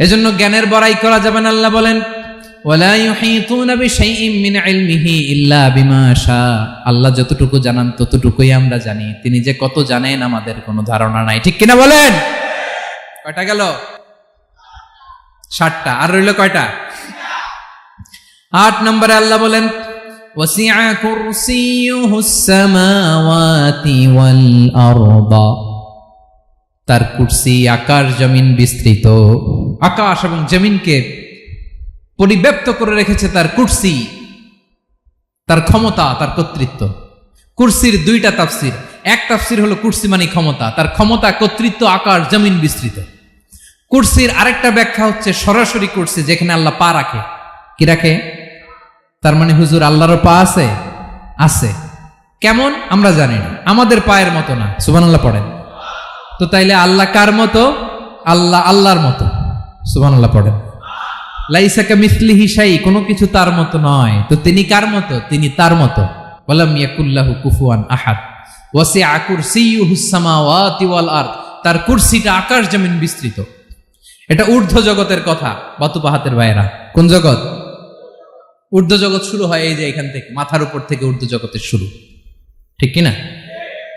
এজন্য জ্ঞানের বড়াই করা যাবে না। আল্লাহ বলেন ওয়ালা ইউহিতুনা বিশাইইম মিন ইলমিহি ইল্লা বিমা শা। আল্লাহ যতটুকু জানান ততটুকুই আমরা জানি, তিনি যে কত জানেন আমাদের কোনো ধারণা নাই। ঠিক কিনা বলেন? কয়টা গেল? 7টা। আর রইল কয়টা? 8 নম্বরে আল্লাহ বলেন ওয়াসিআ কুরসিয়ুহুস সামাওয়াতি ওয়াল আরদা। তার কুরসি আকাশ জমিন বিস্তৃত, আকাশ এবং জমিনকে পরিব্যাপ্ত করে রেখেছে তার কুরসি, তার ক্ষমতা, তার কর্তৃত্ব। কুরসির 2টা তাফসির। এক তাফসির হলো কুরসি মানে ক্ষমতা, তার ক্ষমতা, কর্তৃত্ব, আকাশ জমিন বিস্তৃত। কুরসির আরেকটা ব্যাখ্যা হচ্ছে সরাসরি কুরসি, যেখানে আল্লাহ পা রাখে। কি রাখে? তার মানে হুজুর আল্লাহরও পা আছে? আছে। কেমন আমরা জানি না, আমাদের পায়ের মতো না। সুবহানাল্লাহ পড়েন তো। তাইলে আল্লাহ কার মতো? আল্লাহ আল্লাহর মতো। সুবহানাল্লাহ পড়েন। লাইসা কামিসলিহি শাই, কোনো কিছু তার মতো নয়। তো তিনি কার মতো? তিনি তার মতো। ওয়ালাম ইয়াকুল্লাহু কুফুয়ান আহাদ। ওয়াসিআ কুরসিয়ুহুস সামাওয়াতি ওয়াল আরদ। তার কুরসিটা আকাশ জমিন বিস্তৃত। এটা ঊর্ধ্ব জগতের কথা বাতুপাহাতের ভাইয়েরা। কোন জগৎ? ঊর্ধ্ব জগৎ শুরু হয় এই যে এখান থেকে, মাথার উপর থেকে ঊর্ধ্ব জগতের শুরু। ঠিক কিনা?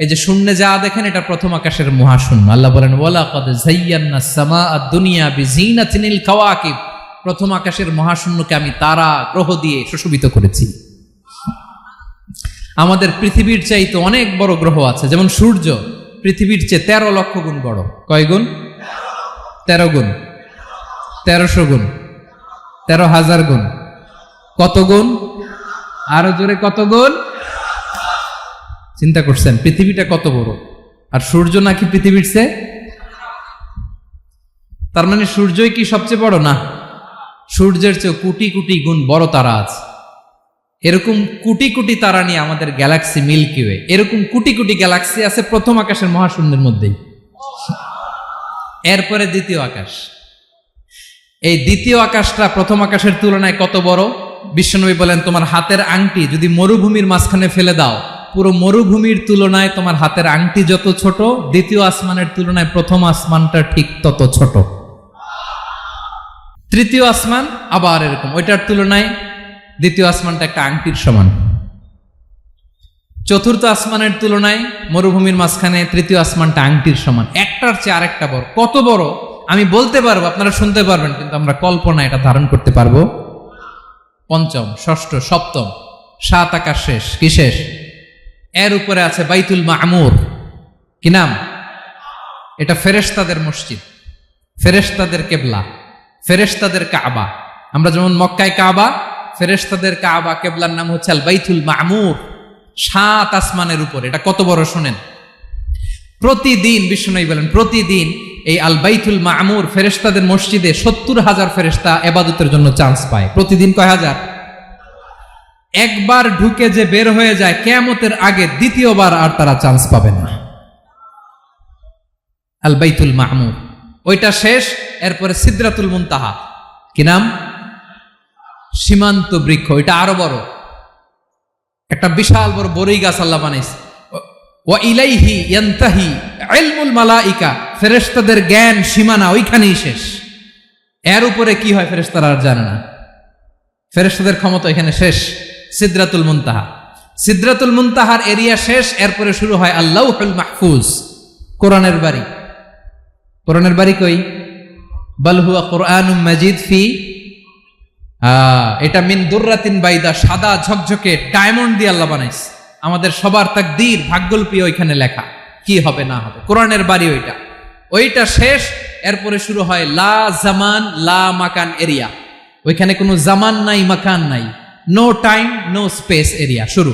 এই যে শূন্যে যা দেখেন এটা প্রথম আকাশের মহাশূন্য। আল্লাহ বলেন ওয়ালাকাদ যায়্যানাস সামাআদ দুনিয়া বিজিনাতিল কাওয়াকিব। প্রথম আকাশের মহাশূন্যকে আমি তারা গ্রহ দিয়ে সুশোভিত করেছি। আমাদের পৃথিবীর চাইতে অনেক বড় গ্রহ আছে, যেমন সূর্য পৃথিবীর চেয়ে 13 লক্ষ গুণ বড়। কয় গুণ? 13 গুণ, 1300 গুণ, 13,000 গুণ। কত গুণ? আরো জোরে কত গুণ? চিন্তা করছেন পৃথিবীটা কত বড়, আর সূর্য নাকি পৃথিবীর চেয়ে? তার মানে সূর্যই কি সবচেয়ে বড়? না, সূর্যের চেয়ে কোটি কোটি গুণ বড় তারা আছে। এরকম কোটি কোটি তারা নিয়ে আমাদের গ্যালাক্সি মিল্কি ওয়ে। এরকম কোটি কোটি গ্যালাক্সি আছে প্রথম আকাশের মহাশূন্যের মধ্যেই। এরপরে দ্বিতীয় আকাশ। এই দ্বিতীয় আকাশটা প্রথম আকাশের তুলনায় কত বড়? বিশ্বনবী বলেন তোমার হাতের আংটি যদি মরুভূমির মাঝখানে ফেলে দাও, পুরো মরুভূমির তুলনায় তোমার হাতের আংটি যত ছোট, দ্বিতীয় আসমানের তুলনায় প্রথম আসমানটা ঠিক তত ছোট। তৃতীয় আসমান আবার এরকম, ওইটার তুলনায় দ্বিতীয় আসমানটা একটা আংটির সমান। চতুর্থ আসমানের তুলনায় মরুভূমির মাঝখানে তৃতীয় আসমানটা আংটির সমান। একটার চেয়ে আরেকটা বড়। কত বড় আমি বলতে পারবো, আপনারা শুনতে পারবেন, কিন্তু আমরা কল্পনা এটা ধারণ করতে পারবো? পঞ্চম, ষষ্ঠ, সপ্তম, 7 আকাশ শেষ। কি শেষ? এর উপরে আছে বাইতুল মামুর। কি নাম? এটা ফেরেশতাদের মসজিদ, ফেরেশতাদের কেবলা, ফেরেশতাদের কাবা। আমরা যেমন মক্কায় কাবা, ফেরেশতাদের কাবা কেবলার নাম হচ্ছে আল বাইতুল মামুর। 7 আসমানের উপর। এটা কত বড় শোনেন। প্রতিদিন বিষ্ণু বলেন প্রতিদিন এই আল বাইতুল মামুর ফেরেশতাদের মসজিদে 70,000 ফেরেশতা ইবাদতের জন্য চান্স পায়। প্রতিদিন কয় হাজার? একবার ঢুকে যে বের হয়ে যায় কিয়ামতের আগে দ্বিতীয়বার আর তারা চান্স পাবে না। আল বাইতুল মামুর ওইটা শেষ, এরপরে সিদরাতুল মুনতাহা, কি নাম? সীমান্ত বৃক্ষ। ওইটা আরো বড়, একটা বিশাল বড় বড়ই গাছ আল্লাহ বানাইছে। ওয়া ইলাইহি ইয়ানতাহি ইলমুল মালাইকা, ফেরেশতাদের জ্ঞান সীমানা ওইখানেই শেষ। এর উপরে কি হয় ফেরেশতারা আর জানে না। ফেরেশতাদের ক্ষমতা এখানে শেষ। সিদরাতুল মুনতাহা, সিদরাতুল মুনতাহার এরিয়া শেষ, এরপরে শুরু হয় আল্লাহুল মাহফুজ, কোরআনের বাড়ি। কোরআনের বাড়ি কই? বাল হুয়া কুরআনুম মাজিদ ফি, এটা মিন দুররাতিন বাইদা, সাদা ঝকঝকে ডায়মন্ড দিয়ে আল্লাহ বানাইছে। আমাদের সবার তাকদীর ভাগ্যলিপি ওইখানে লেখা, কি হবে না হবে। কোরআনের বাড়ি ওইটা, ওইটা শেষ। এরপরে শুরু হয় লা জামান লা মাকান এরিয়া। ওইখানে কোনো জামান নাই, মাকান নাই, no time no space area শুরু।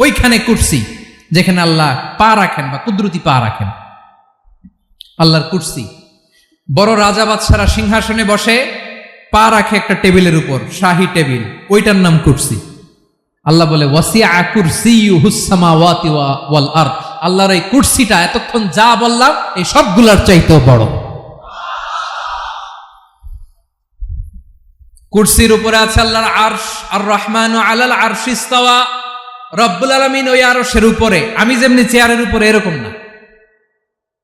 ওইখানে কুরসি, যেখানে আল্লাহ পা রাখেন বা কুদরতি পা রাখেন, আল্লাহর কুরসি। বড় রাজা বাদশারা সিংহাসনে বসে পা রাখে একটা টেবিলের উপর, শাহী টেবিল, ওইটার নাম কুরসি। আল্লাহ বলে ওয়াসিআ কুরসিয়ুহুস সামাওয়াতি ওয়াল আরদ, আল্লাহর এই কুরসিটা এতক্ষণ যা বললাম এই সবগুলোর চাইতেও বড়। কুরসির উপরে আছে আল্লাহর আরশ, আর রহমানু আলাল আরশি ইস্তাওয়া, রব্বুল আলামিন ওই আরশের উপরে। আমি যেমনি চেয়ারের উপরে এরকম না,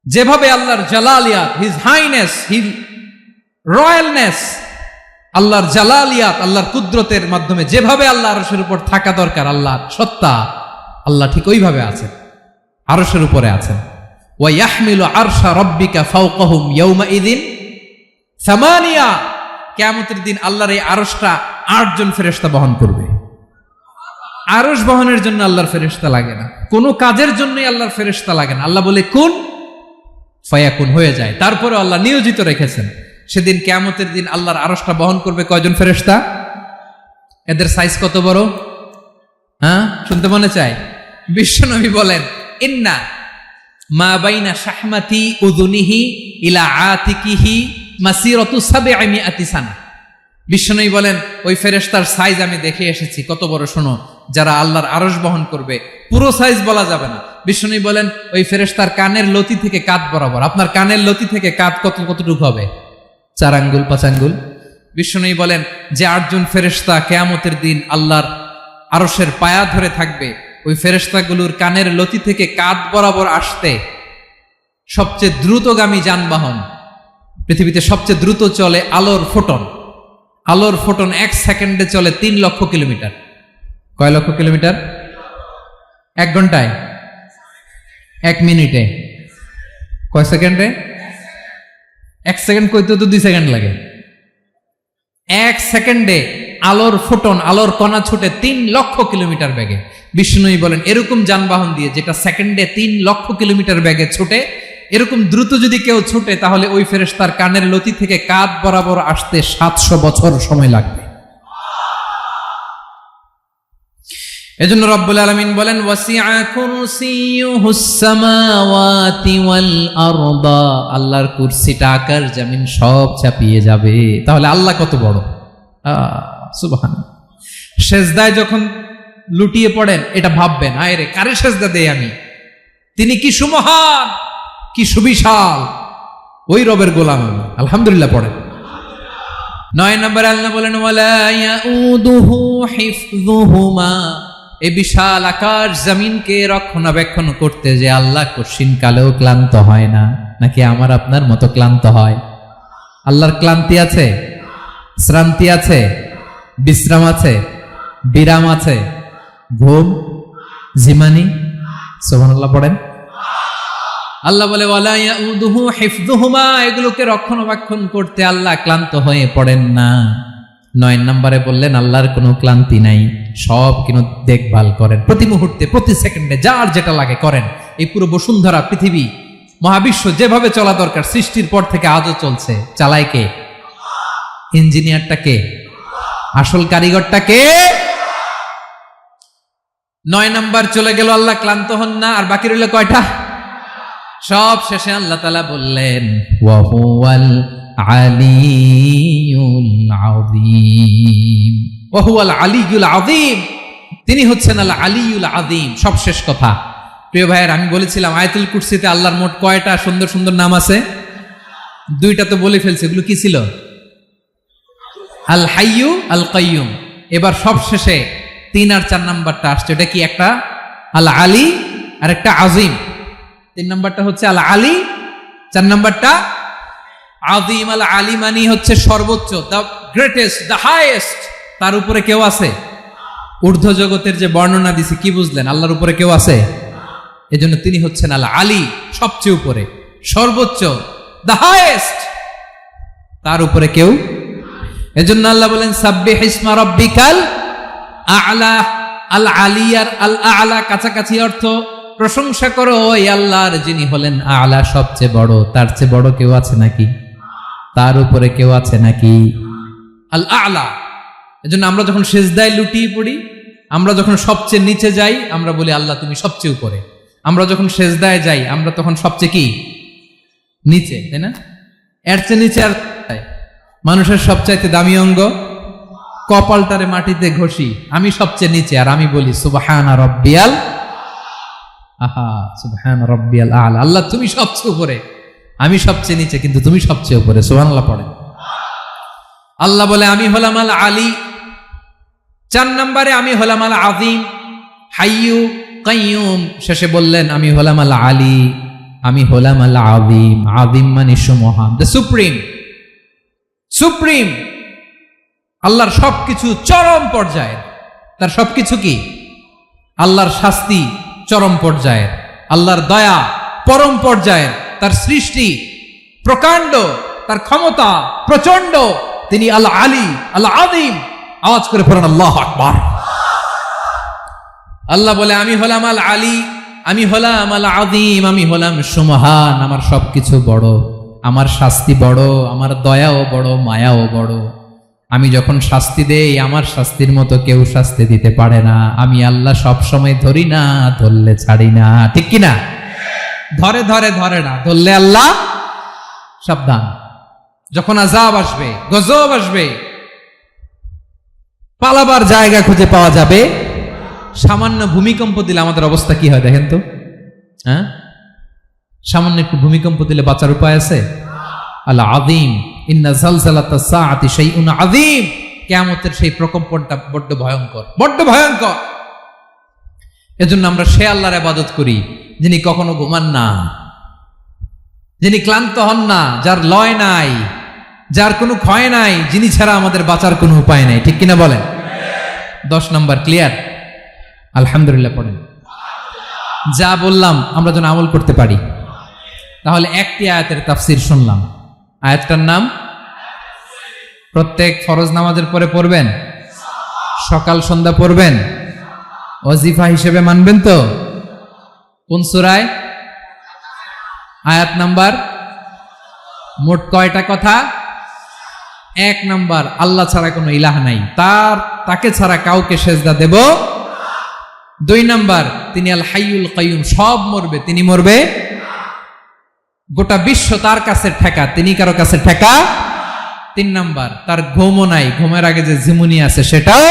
যেভাবে আল্লাহর জালালিয়াত, হিজ হাইনেস, হিজ রয়্যালনেস, আল্লাহর জালালিয়াত, আল্লাহর কুদরতের মাধ্যমে যেভাবে আল্লাহ আরশের উপর থাকা দরকার, আল্লাহর সত্তা, আল্লাহ ঠিক ওইভাবে আছেন, আরশের উপরে আছেন। ওয়া ইয়াহমিলু আরশা রাব্বিকা ফাওকাহুম ইয়াওমাইযিন সামানিয়া, কিয়ামতের দিন আল্লাহর এই আরশটা 8 জন ফেরেশতা বহন করবে। আরশ বহনের জন্য আল্লাহর ফেরেশতা লাগে না, কোনো কাজের জন্যই আল্লাহর ফেরেশতা লাগে না। আল্লাহ বলে কুন ফায়াকুন, হয়ে যায়। তারপরে আল্লাহ নিয়োজিত রেখেছেন। সেদিন কিয়ামতের দিন আল্লাহর আরশটা বহন করবে কয়জন ফেরেশতা? এদের সাইজ কত বড়? হ্যাঁ, শুনতে মনে চায়? বিশ্বনবী বলেন ইন্না মা বাইনা শাহমাতি উযুনিহি ইলা আতিকিহি মাসিরাতু 700 সানা। বিশ্বনবী বলেন ওই ফেরেশতার সাইজ আমি দেখে এসেছি, কত বড় শোনো। যারা আল্লাহর আরশ বহন করবে, পুরো সাইজ বলা যাবে না। বিশ্বনবী বলেন ওই ফেরেশতার কানের লতি থেকে কাঁধ বরাবর। আপনার কানের লতি থেকে কাঁধ কতটুকু হবে? 4 আঙ্গুল 5 আঙ্গুল। বিশ্বনবী বলেন যে 8 জন ফেরেশতা কিয়ামতের দিন আল্লাহর আরশের পায়া ধরে থাকবে, ওই ফেরেশতাগুলোর কানের লতি থেকে কাঁধ বরাবর আসতে সবচেয়ে দ্রুতগামী যানবাহন, পৃথিবীতে সবচেয়ে দ্রুত চলে আলোর ফোটন। আলোর ফোটন 1 সেকেন্ডে চলে 3 লক্ষ কিলোমিটার। কয় লক্ষ কিলোমিটার? 1 ঘন্টায়? 1 মিনিটে? কয় সেকেন্ডে? 1 সেকেন্ড কইতে তো 2 সেকেন্ড লাগে। 1 সেকেন্ডে আলোর ফোটন, আলোর কণা ছুটে 3 লক্ষ কিলোমিটার বেগে। বিষ্ণুই বলেন এরকম যানবাহন দিয়ে, যেটা সেকেন্ডে 3 লক্ষ কিলোমিটার বেগে ছুটে, এরকম দ্রুত যদি কেউ ছুটে, তাহলে ওই ফেরেশতার কানের লতি থেকে কাঁধ বরাবর আসতে 700 বছর সময় লাগবে। এজন্য রব্বুল আলামিন বলেন ওয়াসিআ কুরসিয়ুহুস সামাওয়াতি ওয়াল আরদা, আল্লাহর কুরসিটা আকাশ জমিন সব চাপিয়ে যাবে। তাহলে আল্লাহ কত বড়! সুবহানাল্লাহ। সেজদায় যখন লুটিয়ে পড়েন এটা ভাববেন, আয় রে কারে সেজদা দেই আমি, তিনি কি সুমহান, কি সুবিশাল, ওই রবের গোলাম আমি। আলহামদুলিল্লাহ পড়েন। 9 নম্বরে আল্লাহ বলেন ওয়ালা ইয়াউদুহু হিফযুহুমা, এই বিশাল আকাশ জমিনকে রক্ষণাবেক্ষণ করতে যে আল্লাহ কঠিন কালেও ক্লান্ত হয় না। নাকি আমার আপনার মতো ক্লান্ত হয়? আল্লাহর ক্লান্তি আছে? শ্রান্তি আছে? বিশ্রাম আছে? বিরাম আছে? ঘুম, জিমানি? সুবহানাল্লাহ পড়েন। আল্লাহ বলে ওয়ালা ইয়াউদুহু হিফযুহুমা, এগুলোকে রক্ষণাবেক্ষণ করতে আল্লাহ ক্লান্ত হয়ে পড়েন না। 9 নম্বরে বললেন আল্লাহর কোনো ক্লান্তি নাই, সব কিন্তু দেখভাল করেন, প্রতি মুহূর্তে প্রতি সেকেন্ডে যার যেটা লাগে করেন। এই পুরো বসুন্ধরা, পৃথিবী, মহাবিশ্ব যেভাবে চলা দরকার সৃষ্টির পর থেকে আজও চলছে। চালায় কে? ইঞ্জিনিয়ারটা কে? আসল কারিগরটা কে? 9 নম্বর চলে গেল, আল্লাহ ক্লান্ত হন না। আর বাকি রইল কয়টা? সব শেষে আল্লাহ তাআলা বললেন ওয়া হুয়াল আলিয়ুল আযীম, ওয়া হুয়াল আলিয়ুল আযীম, তিনি হচ্ছেন আল আলিয়ুল আযীম। সব শেষ কথা। প্রিয় ভাইয়ের, আমি বলেছিলাম আয়াতুল কুরসিতে আল্লাহর মোট কয়টা সুন্দর সুন্দর নাম আছে? দুইটা তো বলে ফেলছে। এগুলো কি ছিল? আল হাইয়ু, আল কাইয়ুম। এবার সব শেষে 3 আর 4 নাম্বারটা আসছে। এটা কি? একটা আল আলী আর একটা আযীম। 3 নাম্বারটা হচ্ছে আল আলী, 4 নাম্বারটা আযীম। আল আলী মানে হচ্ছে সর্বোচ্চ, দ্য গ্রেটেস্ট, দ্য হাইয়েস্ট। তার উপরে কেউ আছে? ঊর্ধ্ব জগতের যে বর্ণনা দিছি, কি বুঝলেন? আল্লাহর উপরে কেউ আছে? এজন্য তিনি হচ্ছেন আল আলী, সবচেয়ে উপরে, সর্বোচ্চ, দ্য হাইয়েস্ট। তার উপরে কেউ। এজন্য আল্লাহ বলেন সাব্বিহ ইসমা রাব্বিকাল আ'লা। আল আলী আর আল আ'লা কাছাকাছি অর্থ। প্রশংসা করো ওই আল্লাহর, যিনি হলেন আ'লা, সবচেয়ে বড়। তার চেয়ে বড় কেউ আছে নাকি? তার উপরে কেউ আছে নাকি? আল আ'লা। এজন্য আমরা যখন সিজদায় লুটিয়ে পড়ি, আমরা যখন সবচেয়ে নিচে যাই, আমরা বলি আল্লাহ তুমি সবচেয়ে উপরে। আমরা যখন সিজদায় যাই, আমরা তখন সবচেয়ে কি? নিচে, তাই না? এর চেয়ে নিচে আর মানুষের সবচাইতে দামি অঙ্গ কপালটারে মাটিতে ঘষি, আমি সবচেয়ে নিচে, আর আমি বলি সুবহানা রাব্বিয়াল, আহা সুবহানা রাব্বিয়াল আ'লা। আল্লাহ তুমি সবচেয়ে উপরে, আমি সবচেয়ে নিচে, কিন্তু তুমি সবচেয়ে উপরে। সুবহানাল্লাহ পড়েন। আল্লাহ বলে আমি হলাম আল আলী। 4 নম্বরে আমি হলাম আল আযীম, হাইয়ু কাইয়ুম। শেষে বললেন আমি হলাম আল আলী, আমি হলাম আল আযীম। আযীম মানে সুমহান, দ্য সুপ্রিম। সুপ্রিম। আল্লাহর সবকিছু চরম পর্যায়ের। তার সবকিছু কি? আল্লাহর শাস্তি চরম পর্যায়ের, আল্লাহর দয়া পরম পর্যায়ের, তার সৃষ্টি প্রকাণ্ড, তার ক্ষমতা প্রচন্ড। তিনি আল আলী, আল আযীম। আওয়াজ করে পড়েন আল্লাহু আকবার। আল্লাহ বলে আমি হলাম আল আলী, আমি হলাম আল আযীম, আমি হলাম সুমহান। আমার সবকিছু বড়, আমার শাস্তি বড়, আমার দয়াও বড়, মায়াও বড়। আমি যখন শাস্তি দেই, আমার শাস্তির মতো কেউ শাস্তি দিতে পারে না। আমি আল্লাহ সব সময় ধরি না, ধরলে ছাড়ি না। ঠিক কি না? ধরে ধরে ধরে না, ধরলে আল্লাহ সাবধান। যখন আযাব আসবে, গজব আসবে, পালাবার জায়গা খুঁজে পাওয়া যাবে। সামান্য ভূমিকম্প দিলে আমাদের অবস্থা কি হয় দেখেন তো? হ্যাঁ, সামান্য একটু ভূমিকম্প দিলে বাঁচার উপায় আছে? আল আযীম, ইন্না যালজালাতাস সাআতি শাইউন আযীম। কিয়ামতের সেই প্রকম্পনটা বড্ড ভয়ঙ্কর, বড্ড ভয়ঙ্কর। এজন্য আমরা সে আল্লাহর ইবাদত করি যিনি কখনো ঘুমান না, যিনি ক্লান্ত হন না, যার লয় নাই, যার কোনো ক্ষয় নাই, যিনি ছাড়া আমাদের বাঁচার কোনো উপায় নাই। ঠিক কিনা বলেন? 10 নম্বর ক্লিয়ার? আলহামদুলিল্লাহ পড়েন। যা বললাম আমরা যেন আমল করতে পারি। তাহলে একটি আয়াতের তাফসীর শুনলাম। আয়াতটার নাম প্রত্যেক ফরজ নামাজের পরে পড়বেন, সকাল সন্ধ্যা পড়বেন, ওয়াজিফা হিসেবে মানবেন তো? কোন সূরায়? আয়াত নাম্বার। মোট কয়টা কথা? 1 নাম্বার, আল্লাহ ছাড়া কোনো ইলাহ নাই, তাকে ছাড়া কাউকে সেজদা দেব। 2 নাম্বার, তিনি আল হাইয়ুল কাইয়ুম, সব মরবে, তিনি মরবে। গোটা বিশ্ব তার কাছে ঠেকা, তিনি কারো কাছে ঠেকা। 3 নাম্বার, তার ঘুমও নাই, ঘুমের আগে যে ঝিমুনি আছে সেটাও।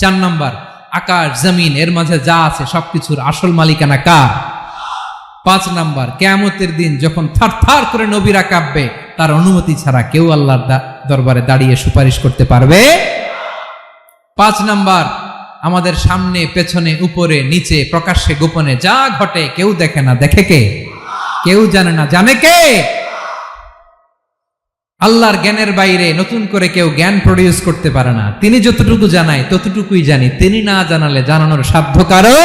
4 নাম্বার, আকাশ জমিন এর মাঝে যা আছে সবকিছুর আসল মালিকানা কার? 5 নাম্বার, কিয়ামতের দিন যখন থারথার করে নবীরা কাঁপবে, তার অনুমতি ছাড়া কেউ আল্লাহর দরবারে দাঁড়িয়ে সুপারিশ করতে পারবে। 5 নাম্বার, আমাদের সামনে পেছনে উপরে নিচে প্রকাশ্যে গোপনে যা ঘটে কেউ দেখে না, দেখে কে? কেউ জানে না, জানে কে? আল্লাহর জ্ঞানের বাইরে নতুন করে কেউ জ্ঞান প্রডিউস করতে পারে না। তিনি যতটুকু জানায় ততটুকুই জানি, তিনি না জানালে জানানোর সাধ্য কারো।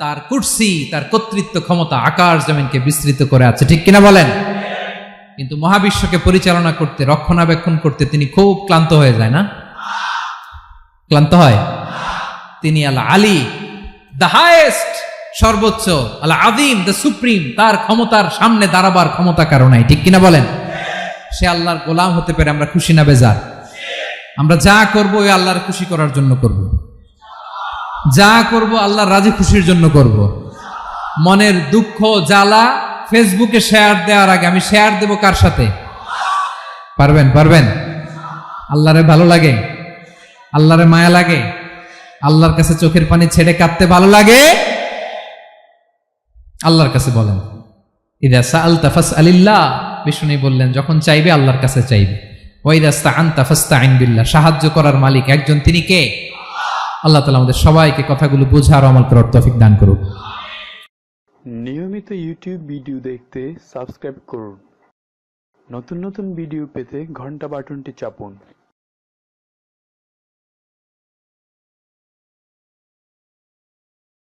তার কুরসি, তার কর্তৃত্ব ক্ষমতা আকাশ জমিনকে বিস্তৃত করে আছে। ঠিক কিনা বলেন? কিন্তু মহাবিশ্বকে পরিচালনা করতে, রক্ষণাবেক্ষণ করতে তিনি খুব ক্লান্ত হয়ে যায় না? ক্লান্ত হয়? তিনি আল আলী, দ্য হাইয়েস্ট, সর্বোচ্চ, আল আযীম, দ্য সুপ্রিম। তার ক্ষমতার সামনে দাঁড়াবার ক্ষমতা কারো নাই। ঠিক কিনা বলেন? সে আল্লাহর গোলাম হতে পেরে আমরা খুশি না বেজার? আমরা যা করব ওই আল্লাহর খুশি করার জন্য করব, যা করব আল্লাহর রাজি খুশির জন্য করব। মনের দুঃখ জ্বালা ফেসবুকে শেয়ার দেওয়ার আগে আমি শেয়ার দেব কার সাথে? পারবেন? পারবেন? আল্লাহরে ভালো লাগে? আল্লাহরে মায়া লাগে? আল্লাহর কাছে চোখের পানি ছেড়ে কাঁদতে ভালো লাগে? আল্লাহর কাছে বলেন, ইদা সাআলতা ফাসআলিল্লাহ, বিষ্ণু বললেন যখন চাইবে আল্লাহর কাছে চাইবে। ওয়া ইদা ইসতাআনতা ফাসতাইন বিল্লাহ, সাহায্য করার মালিক একজন, তিনি কে? আল্লাহ তাআলা আমাদের সবাইকে কথাগুলো বোঝার আমল করার তৌফিক দান করুন। নিয়মিত ইউটিউব ভিডিও দেখতে সাবস্ক্রাইব করুন। নতুন নতুন ভিডিও পেতে ঘন্টা বাটনটি চাপুন।